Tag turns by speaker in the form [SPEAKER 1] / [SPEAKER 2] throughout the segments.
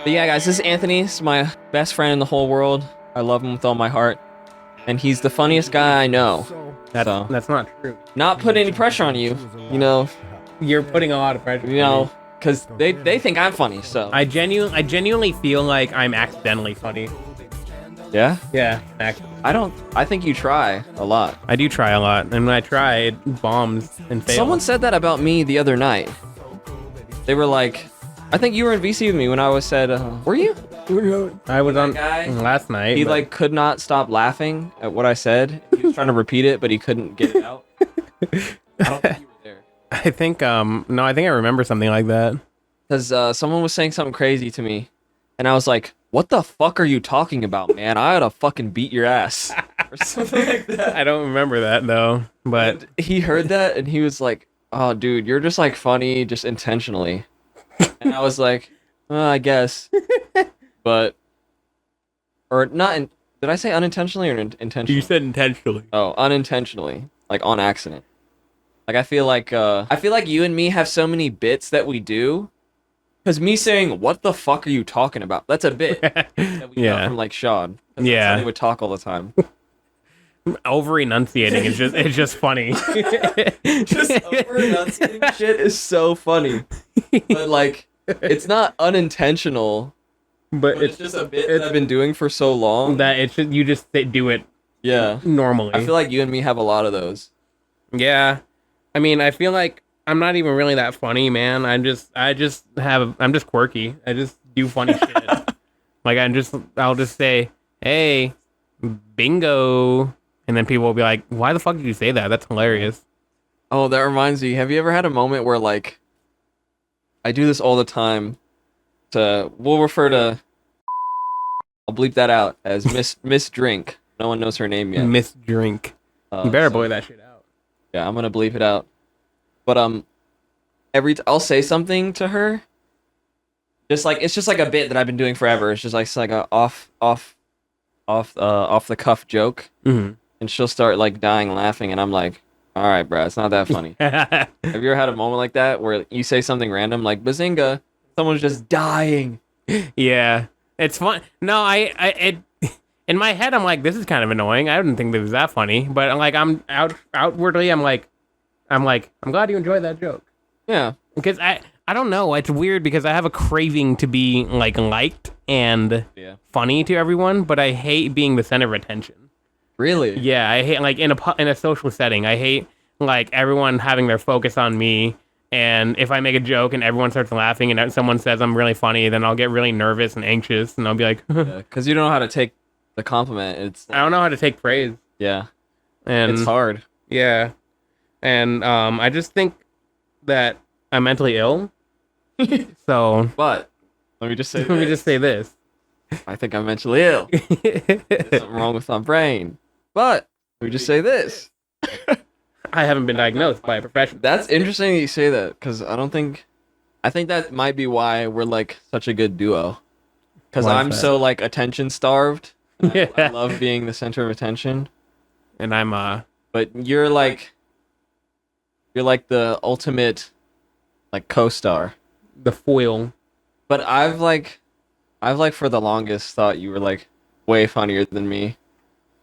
[SPEAKER 1] But yeah, guys, this is Anthony. This is my best friend in the whole world. I love him with all my heart. And he's the funniest guy I know.
[SPEAKER 2] That's not true.
[SPEAKER 1] Not put any pressure on you,
[SPEAKER 2] You're putting a lot of pressure.
[SPEAKER 1] because they think I'm funny, so.
[SPEAKER 2] I genuinely feel like I'm accidentally funny.
[SPEAKER 1] Yeah?
[SPEAKER 2] Yeah,
[SPEAKER 1] I think you try a lot.
[SPEAKER 2] I do try a lot, and when I try, it bombs and fails.
[SPEAKER 1] Someone said that about me the other night. They were like, I think you were in VC with me when I said, were you?
[SPEAKER 2] I was on
[SPEAKER 1] guy,
[SPEAKER 2] last night.
[SPEAKER 1] He could not stop laughing at what I said. He was trying to repeat it, but he couldn't get it out. I don't think you were there.
[SPEAKER 2] I think I think I remember something like that.
[SPEAKER 1] Because someone was saying something crazy to me, and I was like, what the fuck are you talking about, man? I ought to fucking beat your ass. Or something like that.
[SPEAKER 2] I don't remember that, though. But
[SPEAKER 1] and he heard that, and he was like, oh, dude, you're just, funny just intentionally. And I was like, I guess. But, or not, did I say unintentionally or intentionally?
[SPEAKER 2] you said intentionally.
[SPEAKER 1] Oh, unintentionally. On accident. I feel like you and me have so many bits that we do. Because me saying, what the fuck are you talking about? That's a bit that we got from, Sean.
[SPEAKER 2] Yeah.
[SPEAKER 1] That's how he would talk all the time.
[SPEAKER 2] Over enunciating is just funny.
[SPEAKER 1] Just over enunciating shit is so funny. But, it's not unintentional. But it's just a bit that I've been doing for so long.
[SPEAKER 2] That you just do it normally.
[SPEAKER 1] I feel like you and me have a lot of those.
[SPEAKER 2] Yeah. I mean, I feel like I'm not even really that funny, man. I'm just quirky. I just do funny shit. I'll just say, hey, bingo. And then people will be like, why the fuck did you say that? That's hilarious.
[SPEAKER 1] Oh, that reminds me. Have you ever had a moment where, I do this all the time we'll refer to, I'll bleep that out as Miss Drink. No one knows her name yet.
[SPEAKER 2] Miss Drink. You better bleep that shit out.
[SPEAKER 1] Yeah, I'm gonna bleep it out. But I'll say something to her. It's just a bit that I've been doing forever. It's just it's a off the cuff joke.
[SPEAKER 2] Mm-hmm.
[SPEAKER 1] And she'll start dying laughing, and I'm like, all right, bro, it's not that funny. Have you ever had a moment like that where you say something random like bazinga, someone's just dying?
[SPEAKER 2] Yeah, it's fun. No, in my head I'm like, this is kind of annoying. I didn't think this was that funny, but outwardly I'm glad you enjoyed that joke.
[SPEAKER 1] Yeah,
[SPEAKER 2] because I don't know. It's weird because I have a craving to be liked and funny to everyone, but I hate being the center of attention.
[SPEAKER 1] Really?
[SPEAKER 2] Yeah, I hate in a social setting. I hate everyone having their focus on me. And if I make a joke and everyone starts laughing and someone says I'm really funny, then I'll get really nervous and anxious, and I'll be like,
[SPEAKER 1] because you don't know how to take the compliment.
[SPEAKER 2] I don't know how to take praise.
[SPEAKER 1] Yeah,
[SPEAKER 2] and
[SPEAKER 1] it's hard.
[SPEAKER 2] Yeah, and I just think that I'm mentally ill. So,
[SPEAKER 1] but let me just say
[SPEAKER 2] this.
[SPEAKER 1] I think I'm mentally ill. There's something wrong with my brain. But let me just say this.
[SPEAKER 2] I haven't been diagnosed by a professional.
[SPEAKER 1] That's interesting that you say that, because I think that might be why we're such a good duo. Because I'm so attention starved.
[SPEAKER 2] Yeah.
[SPEAKER 1] I love being the center of attention.
[SPEAKER 2] And I'm
[SPEAKER 1] but you're the ultimate co-star.
[SPEAKER 2] The foil.
[SPEAKER 1] But I've for the longest thought you were way funnier than me.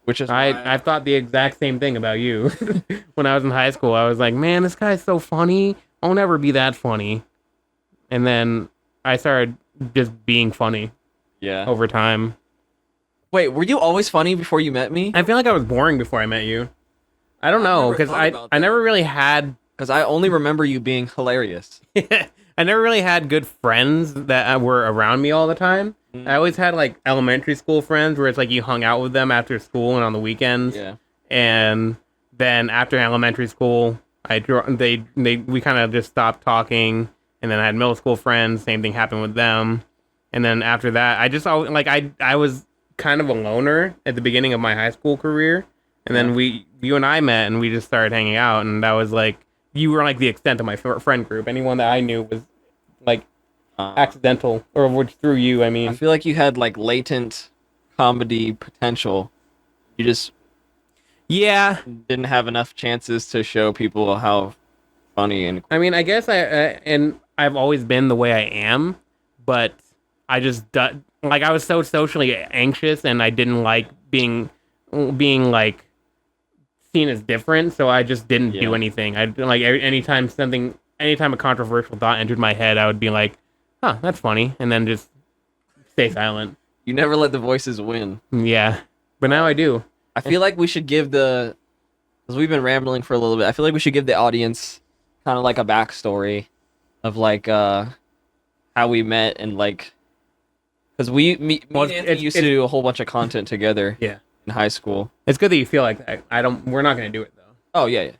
[SPEAKER 1] Which is
[SPEAKER 2] I thought the exact same thing about you. When I was in high school, I was like, man, this guy's so funny. I'll never be that funny. And then I started just being funny.
[SPEAKER 1] Yeah.
[SPEAKER 2] Over time.
[SPEAKER 1] Wait, were you always funny before you met me?
[SPEAKER 2] I feel like I was boring before I met you. I don't know, because I never really had...
[SPEAKER 1] Because I only remember you being hilarious.
[SPEAKER 2] I never really had good friends that were around me all the time. Mm. I always had elementary school friends where it's you hung out with them after school and on the weekends.
[SPEAKER 1] Yeah.
[SPEAKER 2] And then after elementary school, we kind of just stopped talking. And then I had middle school friends. Same thing happened with them. And then after that, I just always I was kind of a loner at the beginning of my high school career. And then you and I met and we just started hanging out, and that was you were the extent of my friend group. Anyone that I knew was accidental, or which through you, I mean.
[SPEAKER 1] I feel like you had latent comedy potential. You just didn't have enough chances to show people how funny and.
[SPEAKER 2] I mean, I guess I've always been the way I am, but I just like I was so socially anxious, and I didn't like being like seen as different, so I just didn't do anything. I like anytime a controversial thought entered my head, I would be like, "Huh, that's funny," and then just stay silent.
[SPEAKER 1] You never let the voices win.
[SPEAKER 2] Yeah, but now I do.
[SPEAKER 1] I feel like we should give because we've been rambling for a little bit. I feel like we should give the audience kind of like a backstory of like how we met and like because me and Anthony used to do a whole bunch of content together.
[SPEAKER 2] Yeah.
[SPEAKER 1] In high school.
[SPEAKER 2] It's good that you feel like that. We're not gonna do it though.
[SPEAKER 1] Oh yeah.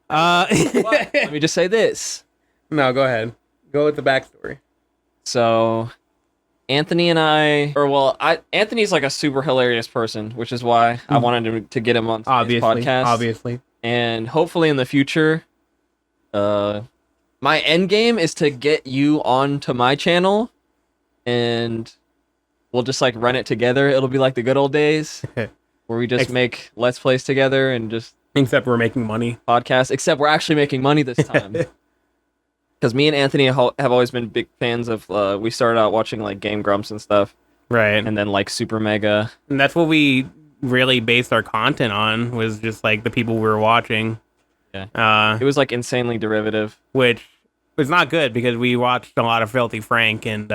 [SPEAKER 1] Let me just say this.
[SPEAKER 2] No, go ahead. Go with the backstory.
[SPEAKER 1] So, Anthony and Anthony's like a super hilarious person, which is why I wanted to get him on this podcast.
[SPEAKER 2] Obviously.
[SPEAKER 1] And hopefully in the future, my end game is to get you onto my channel, and we'll just like run it together. It'll be like the good old days where we just make Let's Plays together and just...
[SPEAKER 2] Except we're making money.
[SPEAKER 1] Podcast. Except we're actually making money this time. Because me and Anthony have always been big fans of... we started out watching like Game Grumps and stuff.
[SPEAKER 2] Right.
[SPEAKER 1] And then like Super Mega.
[SPEAKER 2] And that's what we really based our content on, was just like the people we were watching.
[SPEAKER 1] Yeah. It was like insanely derivative.
[SPEAKER 2] Which was not good because we watched a lot of Filthy Frank and...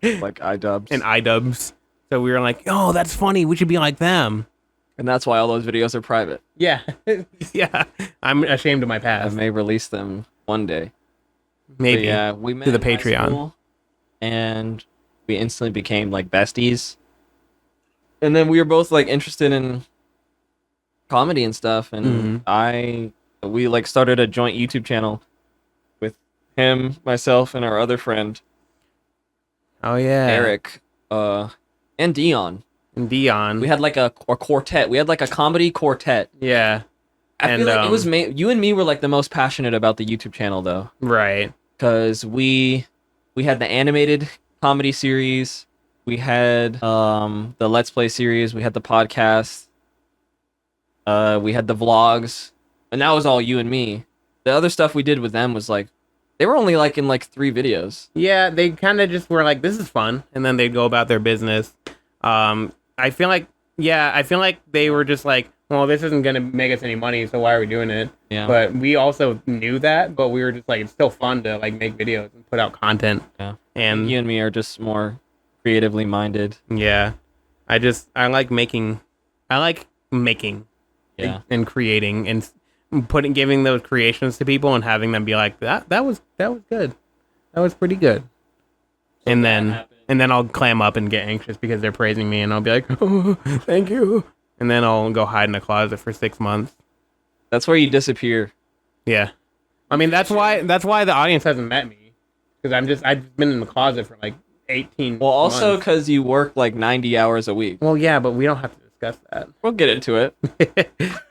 [SPEAKER 1] like iDubbbz.
[SPEAKER 2] And iDubbbz. So we were like, oh, that's funny. We should be like them.
[SPEAKER 1] And that's why all those videos are private.
[SPEAKER 2] Yeah. Yeah. I'm ashamed of my
[SPEAKER 1] I
[SPEAKER 2] past.
[SPEAKER 1] may release them one day.
[SPEAKER 2] Maybe.
[SPEAKER 1] But yeah, we met
[SPEAKER 2] to the
[SPEAKER 1] in high
[SPEAKER 2] Patreon.
[SPEAKER 1] school, and we instantly became like besties. And then we were both like interested in comedy and stuff. And we like started a joint YouTube channel with him, myself, and our other friend.
[SPEAKER 2] Oh yeah,
[SPEAKER 1] Eric, and Dion.
[SPEAKER 2] And Dion.
[SPEAKER 1] We had like a quartet. We had like a comedy quartet.
[SPEAKER 2] Yeah.
[SPEAKER 1] I feel like it was you and me were like the most passionate about the YouTube channel though.
[SPEAKER 2] Right.
[SPEAKER 1] Because we had the animated comedy series, we had the Let's Play series, we had the podcast, we had the vlogs, and that was all you and me. The other stuff we did with them was like they were only like in like 3 videos.
[SPEAKER 2] Yeah, they kind of just were like, this is fun, and then they'd go about their business. I feel like they were just like, well, this isn't gonna make us any money, so why are we doing it?
[SPEAKER 1] Yeah.
[SPEAKER 2] But we also knew that, but we were just like, it's still fun to like make videos and put out content.
[SPEAKER 1] Yeah.
[SPEAKER 2] And
[SPEAKER 1] you and me are just more creatively minded.
[SPEAKER 2] Yeah. I like making.
[SPEAKER 1] Yeah.
[SPEAKER 2] And creating and giving those creations to people and having them be like, that was good. That was pretty good.
[SPEAKER 1] So
[SPEAKER 2] and then I'll clam up and get anxious because they're praising me, and I'll be like, oh, thank you. And then I'll go hide in a closet for 6 months.
[SPEAKER 1] That's where you disappear.
[SPEAKER 2] Yeah. I mean, that's why the audience hasn't met me, because I've been in the closet for like 18
[SPEAKER 1] Well, also
[SPEAKER 2] months.
[SPEAKER 1] because you work like 90 hours a week.
[SPEAKER 2] Well, yeah, but we don't have to discuss that.
[SPEAKER 1] We'll get into it.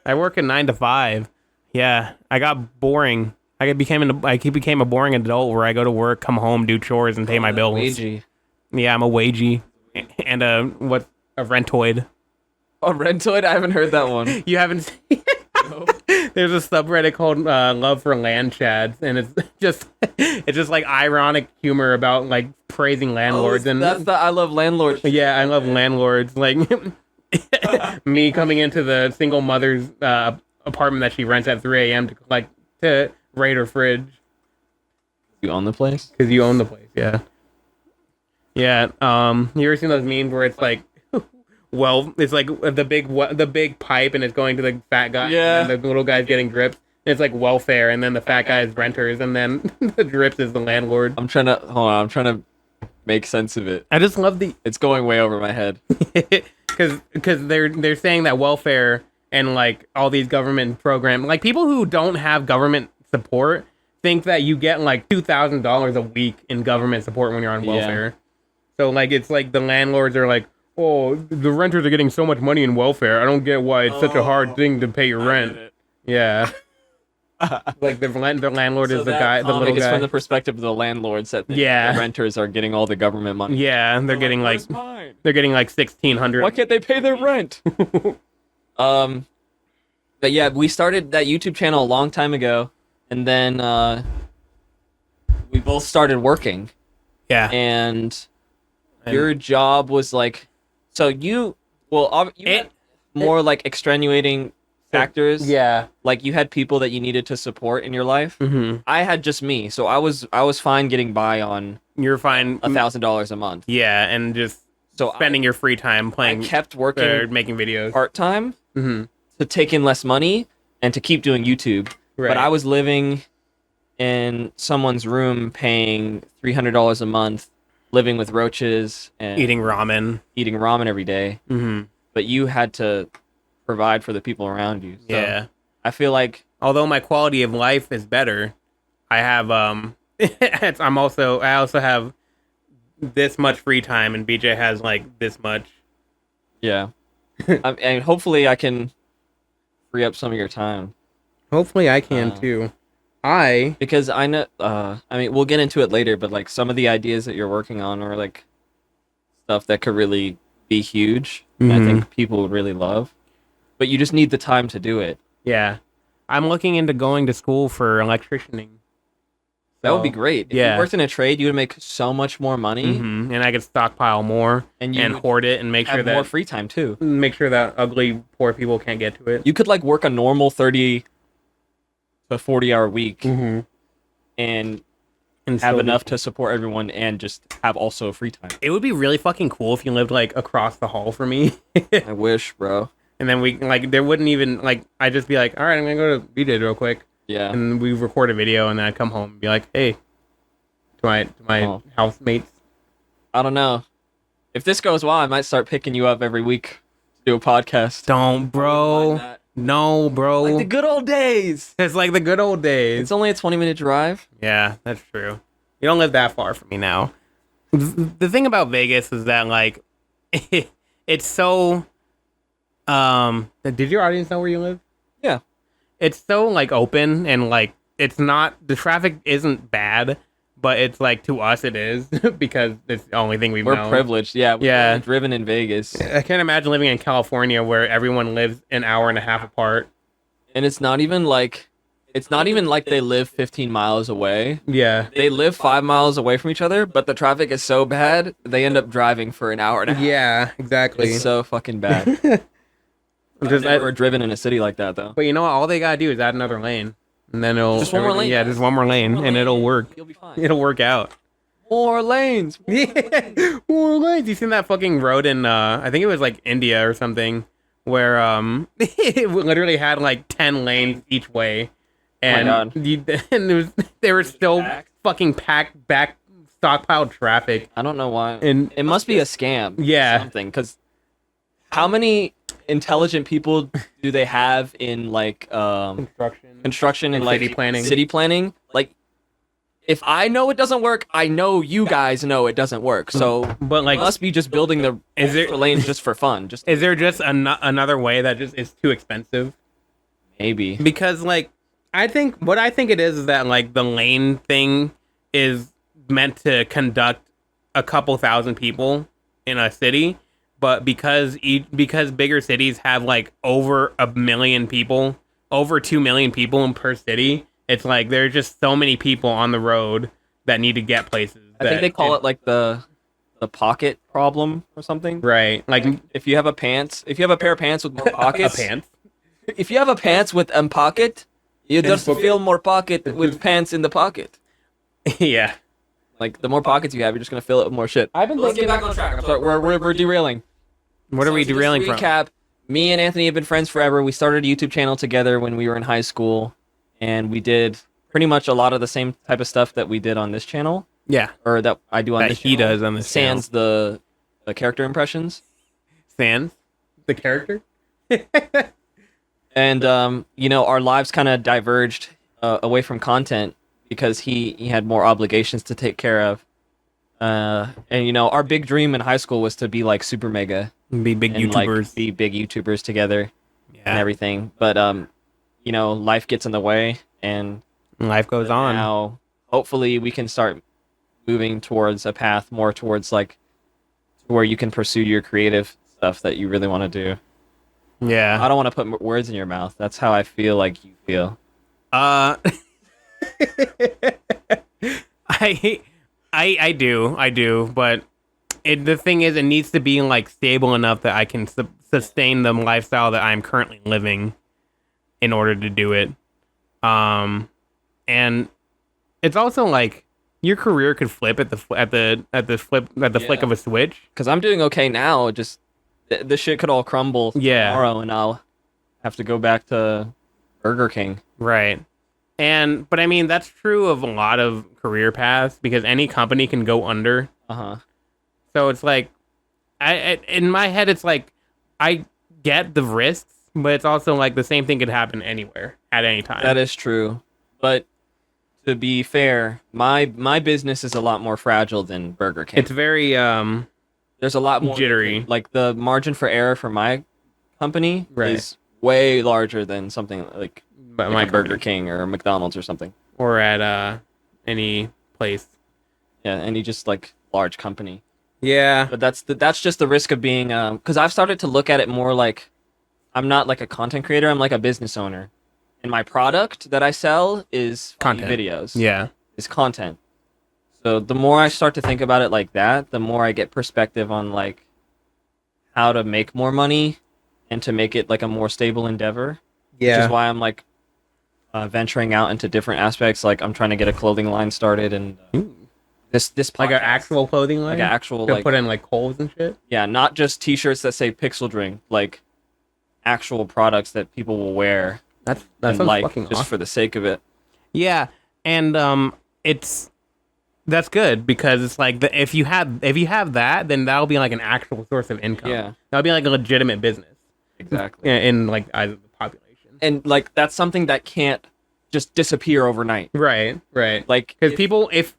[SPEAKER 2] I work a 9 to 5. Yeah, I got boring. I became a boring adult where I go to work, come home, do chores, and pay my bills.
[SPEAKER 1] Wagey.
[SPEAKER 2] Yeah, I'm a wagey and a rentoid.
[SPEAKER 1] Oh, rentoid? I haven't heard that one.
[SPEAKER 2] You haven't seen?
[SPEAKER 1] No.
[SPEAKER 2] There's a subreddit called Love for Land Chads, and it's just like ironic humor about like praising landlords. And
[SPEAKER 1] that's the I love landlords.
[SPEAKER 2] Yeah, I love landlords. Like me coming into the single mother's apartment that she rents at 3 a.m. to raid her fridge.
[SPEAKER 1] You own the place?
[SPEAKER 2] Because you own the place, yeah. Yeah, you ever seen those memes where it's like, well, it's like the big pipe and it's going to the fat guy,
[SPEAKER 1] yeah,
[SPEAKER 2] and the little guy's getting drips. And it's like welfare, and then the fat guy is renters, and then the drips is the landlord.
[SPEAKER 1] I'm trying to make sense of it.
[SPEAKER 2] I just love
[SPEAKER 1] it's going way over my head.
[SPEAKER 2] Because they're saying that welfare and like all these government programs, like people who don't have government support think that you get like $2,000 a week in government support when you're on welfare. Yeah. So like it's like the landlords are like, oh, the renters are getting so much money in welfare. I don't get why it's such a hard thing to pay your rent. Yeah. Like the landlord so is the guy, the little guy.
[SPEAKER 1] It's from the perspective of the landlords that the renters are getting all the government money.
[SPEAKER 2] Yeah, and they're getting like $1,600.
[SPEAKER 1] Why can't they pay their rent? But yeah, we started that YouTube channel a long time ago, and then we both started working.
[SPEAKER 2] Yeah.
[SPEAKER 1] And your job was like, so you had more like extenuating factors.
[SPEAKER 2] Yeah.
[SPEAKER 1] Like you had people that you needed to support in your life.
[SPEAKER 2] Mm-hmm.
[SPEAKER 1] I had just me, so I was fine getting by on
[SPEAKER 2] You're fine.
[SPEAKER 1] $1,000 a month.
[SPEAKER 2] Yeah, and just
[SPEAKER 1] So
[SPEAKER 2] spending your free time
[SPEAKER 1] I
[SPEAKER 2] playing,
[SPEAKER 1] kept working
[SPEAKER 2] making videos
[SPEAKER 1] part time
[SPEAKER 2] Mm-hmm.
[SPEAKER 1] to take in less money and to keep doing YouTube.
[SPEAKER 2] Right.
[SPEAKER 1] But I was living in someone's room, paying $300 a month, living with roaches and
[SPEAKER 2] eating ramen.
[SPEAKER 1] every day.
[SPEAKER 2] Mm-hmm.
[SPEAKER 1] But you had to provide for the people around you. So
[SPEAKER 2] Yeah.
[SPEAKER 1] I feel like
[SPEAKER 2] Although my quality of life is better, I have I also have this much free time, and BJ has like this much.
[SPEAKER 1] yeah. And hopefully I can free up some of your time.
[SPEAKER 2] Hopefully, I can too.
[SPEAKER 1] Because I know, I mean, we'll get into it later, but like some of the ideas that you're working on are like stuff that could really be huge. And I think people would really love, but you just need the time to do it.
[SPEAKER 2] Yeah, I'm looking into going to school for electricianing.
[SPEAKER 1] That would be great. If
[SPEAKER 2] yeah.
[SPEAKER 1] you worked in a trade, you would make so much more money,
[SPEAKER 2] and I could stockpile more
[SPEAKER 1] and
[SPEAKER 2] hoard it and make sure
[SPEAKER 1] have
[SPEAKER 2] that
[SPEAKER 1] more free time too.
[SPEAKER 2] Make sure that ugly poor people can't get to it.
[SPEAKER 1] You could like work a normal 30 to 40-hour week and have enough to support everyone and just have also free time.
[SPEAKER 2] It would be really fucking cool if you lived like across the hall from me.
[SPEAKER 1] I wish, bro.
[SPEAKER 2] And then we like there wouldn't even like I'd just be like, all right, I'm gonna go to BJ's real quick.
[SPEAKER 1] Yeah.
[SPEAKER 2] And we record a video, and then I'd come home and be like, hey, to my housemates.
[SPEAKER 1] I don't know. If this goes well, I might start picking you up every week to do a podcast.
[SPEAKER 2] Don't, bro. No, bro.
[SPEAKER 1] Like the good old days.
[SPEAKER 2] It's like the good old days.
[SPEAKER 1] It's only a 20-minute drive.
[SPEAKER 2] Yeah, that's true. You don't live that far from me now. The thing about Vegas is that, like, it's so... did your audience know where you live?
[SPEAKER 1] Yeah.
[SPEAKER 2] It's so, like, open and, like, it's not... The traffic isn't bad, but it's, like, to us it is because it's the only thing we've known.
[SPEAKER 1] We're privileged. Yeah.
[SPEAKER 2] Yeah.
[SPEAKER 1] We've driven in Vegas.
[SPEAKER 2] I can't imagine living in California where everyone lives an hour and a half apart.
[SPEAKER 1] And it's not even like they live 15 miles away.
[SPEAKER 2] Yeah.
[SPEAKER 1] They live 5 miles away from each other, but the traffic is so bad, they end up driving for an hour and a half.
[SPEAKER 2] Yeah, exactly.
[SPEAKER 1] It's so fucking bad. I've never driven in a city like that, though.
[SPEAKER 2] But you know what? All they gotta do is add another lane. And then it'll...
[SPEAKER 1] Just one more lane.
[SPEAKER 2] Yeah, just one more lane, and it'll work.
[SPEAKER 1] You'll be fine.
[SPEAKER 2] It'll work out.
[SPEAKER 1] More lanes.
[SPEAKER 2] More lanes. You seen that fucking road in, I think it was like India or something, where it literally had like 10 lanes each way. And, they were still fucking packed back, stockpiled traffic.
[SPEAKER 1] I don't know why.
[SPEAKER 2] And
[SPEAKER 1] it must be a scam.
[SPEAKER 2] Yeah.
[SPEAKER 1] Or something. Because how many intelligent people do they have in like construction and like city planning? Like, if I know it doesn't work, I know you guys know it doesn't work. So,
[SPEAKER 2] but like,
[SPEAKER 1] must be just building the extra lanes just for fun. Just
[SPEAKER 2] is there just another way that just is too expensive?
[SPEAKER 1] Maybe
[SPEAKER 2] because like. I think it is that like the lane thing is meant to conduct a couple thousand people in a city, but because bigger cities have like over 1 million people, over 2 million people per city, it's like there's just so many people on the road that need to get places.
[SPEAKER 1] I think they call it like the pocket problem or something.
[SPEAKER 2] Right. Like
[SPEAKER 1] if you have a pair of pants with more pockets, if you have a pants with a pocket. You just feel more pocket with pants in the pocket.
[SPEAKER 2] Yeah.
[SPEAKER 1] Like, the more pockets you have, you're just going to fill it with more shit. Let's get back on track. I'm sorry, we're derailing.
[SPEAKER 2] What are we derailing from?
[SPEAKER 1] Recap, me and Anthony have been friends forever. We started a YouTube channel together when we were in high school, and we did pretty much a lot of the same type of stuff that we did on this channel.
[SPEAKER 2] Yeah.
[SPEAKER 1] Or that I do on this channel.
[SPEAKER 2] He does on this
[SPEAKER 1] Sans the character impressions.
[SPEAKER 2] Sans? The character?
[SPEAKER 1] And, our lives kind of diverged away from content because he had more obligations to take care of. And, our big dream in high school was to be like Super Mega.
[SPEAKER 2] Be big YouTubers.
[SPEAKER 1] Like, be big YouTubers together and everything. But, life gets in the way and...
[SPEAKER 2] Life goes on.
[SPEAKER 1] Now, hopefully we can start moving towards a path more towards, like, where you can pursue your creative stuff that you really want to do.
[SPEAKER 2] Yeah.
[SPEAKER 1] I don't want to put words in your mouth. That's how I feel like you feel.
[SPEAKER 2] I do, but the thing is, it needs to be like stable enough that I can sustain the lifestyle that I'm currently living in order to do it. And it's also like your career could flip at the flick of a switch.
[SPEAKER 1] Because I'm doing okay now. Just the shit could all crumble tomorrow, and I'll have to go back to Burger King.
[SPEAKER 2] Right. But I mean, that's true of a lot of career paths because any company can go under. So it's like, in my head, it's like, I get the risks, but it's also like the same thing could happen anywhere at any time.
[SPEAKER 1] That is true. But to be fair, my business is a lot more fragile than Burger King.
[SPEAKER 2] It's very,
[SPEAKER 1] there's a lot more
[SPEAKER 2] jittery.
[SPEAKER 1] Like the margin for error for my company is way larger than something like my Burger King or McDonald's or something.
[SPEAKER 2] Or at any place.
[SPEAKER 1] Yeah, any just like large company.
[SPEAKER 2] Yeah.
[SPEAKER 1] But that's just the risk of being because I've started to look at it more like I'm not like a content creator, I'm like a business owner. And my product that I sell is
[SPEAKER 2] content
[SPEAKER 1] videos.
[SPEAKER 2] Yeah.
[SPEAKER 1] Is content. So the more I start to think about it like that, the more I get perspective on like how to make more money and to make it like a more stable endeavor.
[SPEAKER 2] Yeah.
[SPEAKER 1] Which is why I'm like venturing out into different aspects. Like I'm trying to get a clothing line started and this podcast,
[SPEAKER 2] like an actual clothing line,
[SPEAKER 1] like an actual
[SPEAKER 2] to
[SPEAKER 1] like
[SPEAKER 2] put in like holes and shit.
[SPEAKER 1] Yeah, not just T-shirts that say PixelDrink, like actual products that people will wear.
[SPEAKER 2] That sounds
[SPEAKER 1] like
[SPEAKER 2] fucking
[SPEAKER 1] just
[SPEAKER 2] awesome.
[SPEAKER 1] for the sake of it.
[SPEAKER 2] Yeah, and that's good because it's like if you have that, then that'll be like an actual source of income.
[SPEAKER 1] Yeah,
[SPEAKER 2] that'll be like a legitimate business.
[SPEAKER 1] Exactly.
[SPEAKER 2] In like either the population,
[SPEAKER 1] and like that's something that can't just disappear overnight.
[SPEAKER 2] Right.
[SPEAKER 1] Like
[SPEAKER 2] because people, if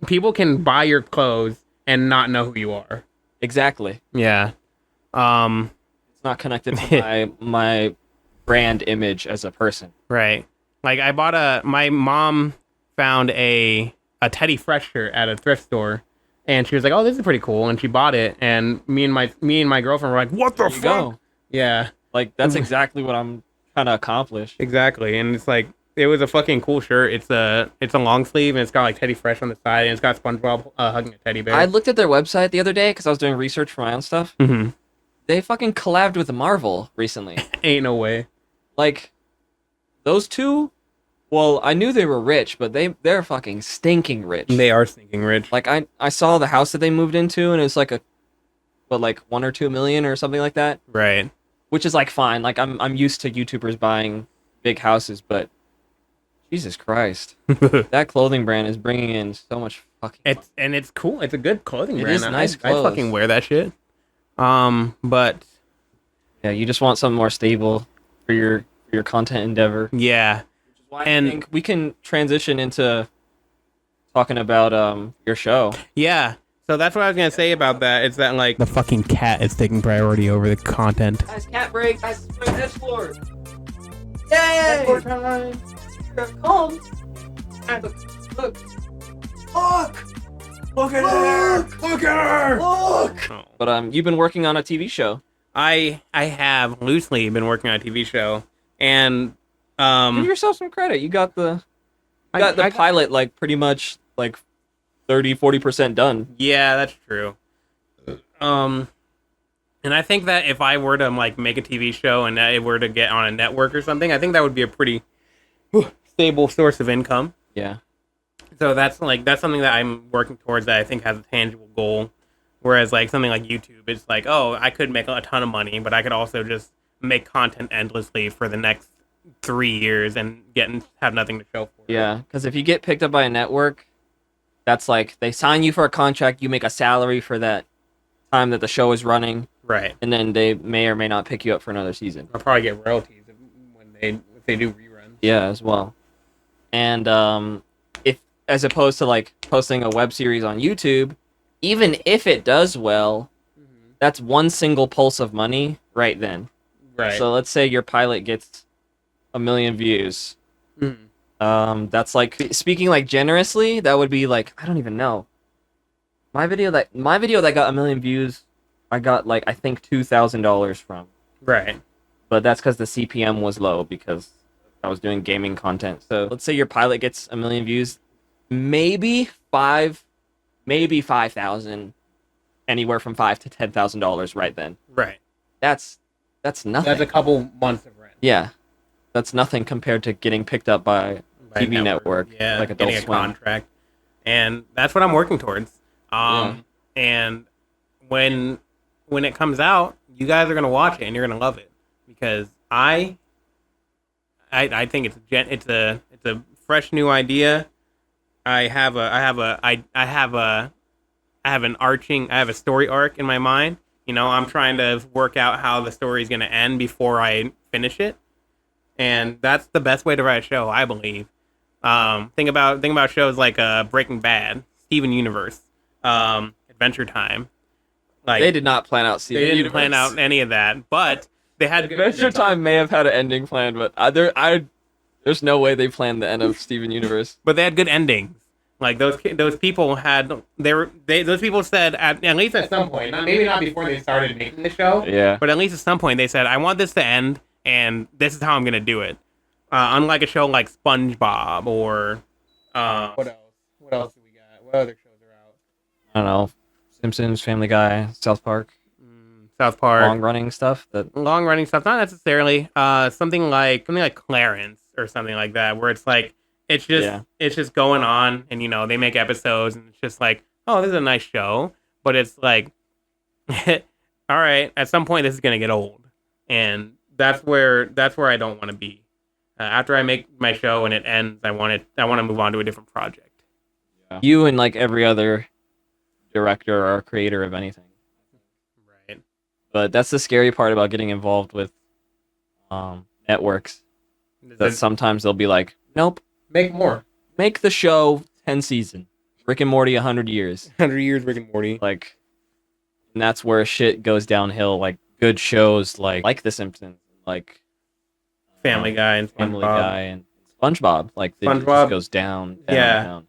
[SPEAKER 2] people can buy your clothes and not know who you are.
[SPEAKER 1] Exactly.
[SPEAKER 2] Yeah.
[SPEAKER 1] It's not connected to my brand image as a person.
[SPEAKER 2] Right. Like my mom found a Teddy Fresh shirt at a thrift store and she was like, "Oh, this is pretty cool." And she bought it and me and my girlfriend were like, "What the fuck?" Go. Yeah.
[SPEAKER 1] Like that's exactly what I'm trying to accomplish.
[SPEAKER 2] Exactly. And it's like it was a fucking cool shirt. It's a long sleeve and it's got like Teddy Fresh on the side and it's got SpongeBob hugging a teddy bear.
[SPEAKER 1] I looked at their website the other day because I was doing research for my own stuff.
[SPEAKER 2] Mm-hmm.
[SPEAKER 1] They fucking collabed with Marvel recently.
[SPEAKER 2] Ain't no way.
[SPEAKER 1] Like, those two, well, I knew they were rich, but they're fucking stinking rich.
[SPEAKER 2] They are stinking rich.
[SPEAKER 1] Like, I saw the house that they moved into, and it's like like 1 or 2 million or something like that.
[SPEAKER 2] Right.
[SPEAKER 1] Which is like fine. Like, I'm used to YouTubers buying big houses, but Jesus Christ, that clothing brand is bringing in so much fucking.
[SPEAKER 2] It's cool. It's a good clothing brand.
[SPEAKER 1] It is nice clothes.
[SPEAKER 2] I fucking wear that shit. But
[SPEAKER 1] yeah, you just want something more stable for your content endeavor.
[SPEAKER 2] Yeah.
[SPEAKER 1] Which is why I think we can transition into talking about your show.
[SPEAKER 2] Yeah. So that's what I was gonna say about that. It's that like the fucking cat is taking priority over the content.
[SPEAKER 1] Guys, cat break. Guys, spring explore. Yay! Explore time. Here it comes. And look. Look at her! Look at her! Look!
[SPEAKER 2] Oh.
[SPEAKER 1] But you've been working on a TV show.
[SPEAKER 2] I have loosely been working on a TV show, and
[SPEAKER 1] give yourself some credit. You got the pilot like pretty much like 30-40% done.
[SPEAKER 2] Yeah, that's true. And I think that if I were to like make a TV show and it were to get on a network or something, I think that would be a pretty stable source of income.
[SPEAKER 1] Yeah.
[SPEAKER 2] So that's something that I'm working towards that I think has a tangible goal. Whereas like something like YouTube, it's like, oh, I could make a ton of money, but I could also just make content endlessly for the next 3 years and have nothing to show for it.
[SPEAKER 1] Yeah, because if you get picked up by a network, that's like they sign you for a contract, you make a salary for that time that the show is running.
[SPEAKER 2] Right.
[SPEAKER 1] And then they may or may not pick you up for another season.
[SPEAKER 2] I'll probably get royalties if they do reruns.
[SPEAKER 1] Yeah, as well. And if as opposed to like posting a web series on YouTube, even if it does well, that's one single pulse of money right then.
[SPEAKER 2] Right.
[SPEAKER 1] So let's say your pilot gets 1 million views. That's like, speaking like generously, that would be like, I don't even know. My video that got 1 million views, I got like I think $2,000 from.
[SPEAKER 2] Right.
[SPEAKER 1] But that's because the CPM was low because I was doing gaming content. So let's say your pilot gets 1 million views, maybe 5,000 anywhere from $5,000 to $10,000 right then.
[SPEAKER 2] Right.
[SPEAKER 1] That's nothing.
[SPEAKER 2] That's a couple months of rent.
[SPEAKER 1] Yeah, that's nothing compared to getting picked up by
[SPEAKER 2] By
[SPEAKER 1] TV network,
[SPEAKER 2] yeah,
[SPEAKER 1] like Adult
[SPEAKER 2] getting a
[SPEAKER 1] Swim.
[SPEAKER 2] contract, and that's what I'm working towards. And when it comes out, you guys are gonna watch it and you're gonna love it because I think it's a fresh new idea. I have a story arc in my mind. You know, I'm trying to work out how the story is gonna end before I finish it. And that's the best way to write a show, I believe. Think about shows like Breaking Bad, Steven Universe, Adventure Time. Like
[SPEAKER 1] They did not plan out
[SPEAKER 2] they
[SPEAKER 1] Steven
[SPEAKER 2] didn't
[SPEAKER 1] Universe.
[SPEAKER 2] plan out any of that, but they had good
[SPEAKER 1] Adventure Time may have had an ending plan, but there's no way they planned the end of Steven Universe.
[SPEAKER 2] But they had good endings. Like those people those people said at least at some point, maybe not before they started making the show,
[SPEAKER 1] Yeah.
[SPEAKER 2] but at least at some point they said, I want this to end, and this is how I'm gonna do it. Unlike a show like SpongeBob or what else? What else do we got? What other shows are out?
[SPEAKER 1] I don't know. Simpsons, Family Guy, South Park,
[SPEAKER 2] South Park,
[SPEAKER 1] long running stuff.
[SPEAKER 2] long running stuff, not necessarily. Something like Clarence or something like that, where it's like it's just going on, and they make episodes, and it's just like, oh, this is a nice show, but it's like, all right, at some point this is gonna get old, and that's where I don't want to be. After I make my show and it ends, I want to move on to a different project.
[SPEAKER 1] Yeah. You and like every other director or creator of anything.
[SPEAKER 2] Right.
[SPEAKER 1] But that's the scary part about getting involved with networks. That sometimes they'll be like, nope,
[SPEAKER 2] make more.
[SPEAKER 1] Make the show 10 seasons. Rick and Morty 100 years.
[SPEAKER 2] 100 years Rick and Morty.
[SPEAKER 1] Like, and that's where shit goes downhill. Like good shows like The Simpsons, like
[SPEAKER 2] Family Guy and
[SPEAKER 1] Family Guy and SpongeBob. Like it just goes down. Down.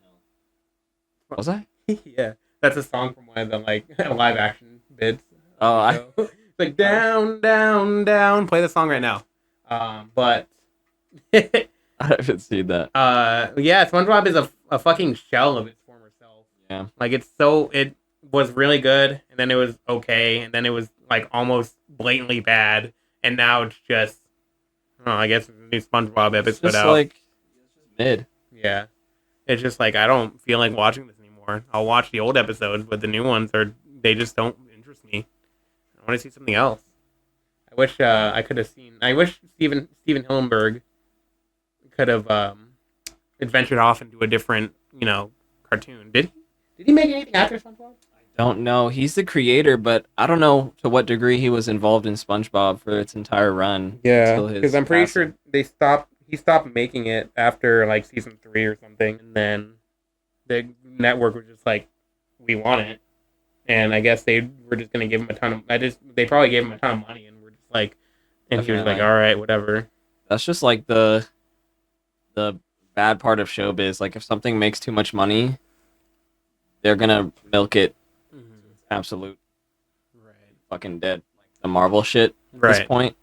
[SPEAKER 1] What was I?
[SPEAKER 2] Yeah, that's a song from one of the like live action bits.
[SPEAKER 1] Oh,
[SPEAKER 2] it's like down, down, down. Play the song right now. But
[SPEAKER 1] I haven't seen that.
[SPEAKER 2] Yeah, SpongeBob is a fucking shell of its former self.
[SPEAKER 1] Yeah, like
[SPEAKER 2] it was really good, and then it was okay, and then it was like almost blatantly bad, and now it's just. Oh, I guess it's a new SpongeBob episode
[SPEAKER 1] it's just
[SPEAKER 2] out.
[SPEAKER 1] Like it's just mid.
[SPEAKER 2] Yeah, it's just like I don't feel like watching this anymore. I'll watch the old episodes, but the new ones they just don't interest me. I want to see something else. I wish I could have seen. I wish Steven Hillenburg could have adventured off into a different cartoon. Did he make anything after SpongeBob?
[SPEAKER 1] Don't know. He's the creator, but I don't know to what degree he was involved in SpongeBob for its entire run.
[SPEAKER 2] Yeah, because I'm pretty sure he stopped making it after like season 3 or something, and then the network was just like, we want it, and I guess they were just gonna give him a ton of. They probably gave him a ton of money, and we're just like, and he was like, all right, whatever.
[SPEAKER 1] That's just like the bad part of showbiz. Like if something makes too much money, they're gonna milk it. Absolute fucking dead. Like the Marvel shit at this point.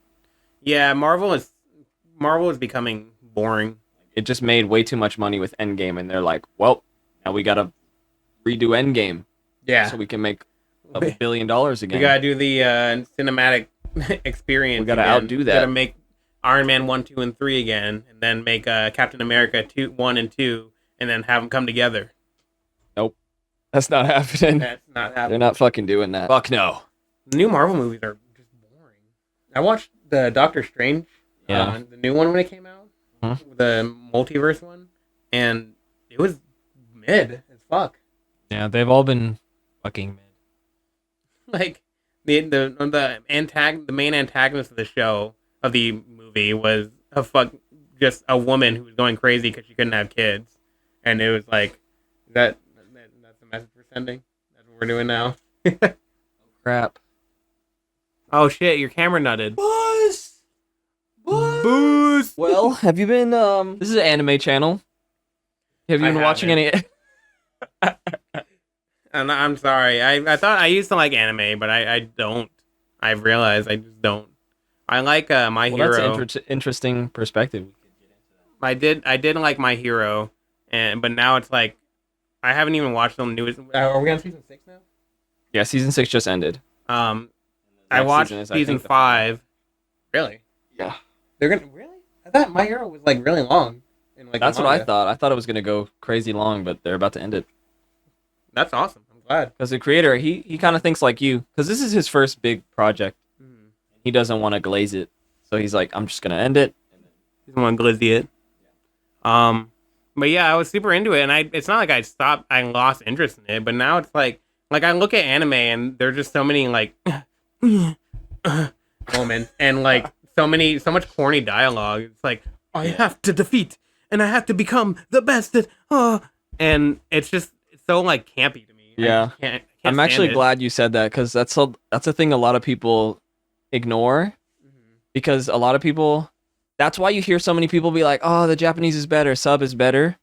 [SPEAKER 2] Yeah, Marvel is becoming boring.
[SPEAKER 1] It just made way too much money with Endgame, and they're like, well, now we gotta redo Endgame.
[SPEAKER 2] Yeah.
[SPEAKER 1] So we can make $1 billion again.
[SPEAKER 2] We gotta do the cinematic experience.
[SPEAKER 1] We gotta outdo that.
[SPEAKER 2] We gotta make Iron Man 1, 2, and 3 again, and then make Captain America 1 and 2, and then have them come together.
[SPEAKER 1] Nope. That's not happening.
[SPEAKER 2] That's not happening.
[SPEAKER 1] They're not fucking doing that. Fuck no.
[SPEAKER 2] The new Marvel movies are just boring. I watched the Doctor Strange, the new one when it came out, the multiverse one, and it was mid as fuck.
[SPEAKER 1] Yeah, they've all been fucking mid.
[SPEAKER 2] Like the main antagonist of the show of the movie was just a woman who was going crazy because she couldn't have kids, and it was like that's the message we're sending. That's what we're doing now.
[SPEAKER 1] Oh, crap.
[SPEAKER 2] Oh shit! Your camera nutted.
[SPEAKER 1] Buzz.
[SPEAKER 2] Boost.
[SPEAKER 1] Well, have you been? This is an anime channel. Have you been watching any?
[SPEAKER 2] I'm sorry. I thought I used to like anime, but I don't. I've realized I just don't. I like My Hero.
[SPEAKER 1] That's an interesting perspective.
[SPEAKER 2] I did like My Hero, but now it's like I haven't even watched the newest. Are we on season 6 now?
[SPEAKER 1] Yeah, season 6 just ended.
[SPEAKER 2] I
[SPEAKER 1] Next
[SPEAKER 2] watched
[SPEAKER 1] season is, I
[SPEAKER 2] season
[SPEAKER 1] think, the final.
[SPEAKER 2] 5. Really?
[SPEAKER 1] Yeah.
[SPEAKER 2] They're gonna really? I thought My Hero was like really long in like the
[SPEAKER 1] That's what I
[SPEAKER 2] manga.
[SPEAKER 1] thought. I thought it was gonna go crazy long, but they're about to end it.
[SPEAKER 2] That's awesome. I'm glad.
[SPEAKER 1] Because the creator, he kind of thinks like you. Because this is his first big project.
[SPEAKER 2] Mhm.
[SPEAKER 1] He doesn't want to glaze it, so he's like, I'm just gonna end it.
[SPEAKER 2] He's one glizzy it. But yeah, I was super into it, and it's not like I lost interest in it, but now it's like I look at anime and there's just so many like moments and like so much corny dialogue. It's like I have to defeat and I have to become the best at and it's so like campy to me.
[SPEAKER 1] Yeah.
[SPEAKER 2] I can't
[SPEAKER 1] I'm
[SPEAKER 2] stand
[SPEAKER 1] actually
[SPEAKER 2] it.
[SPEAKER 1] glad you said that because that's a thing a lot of people ignore. Because a lot of people, that's why you hear so many people be like, "Oh, the Japanese is better, sub is better,"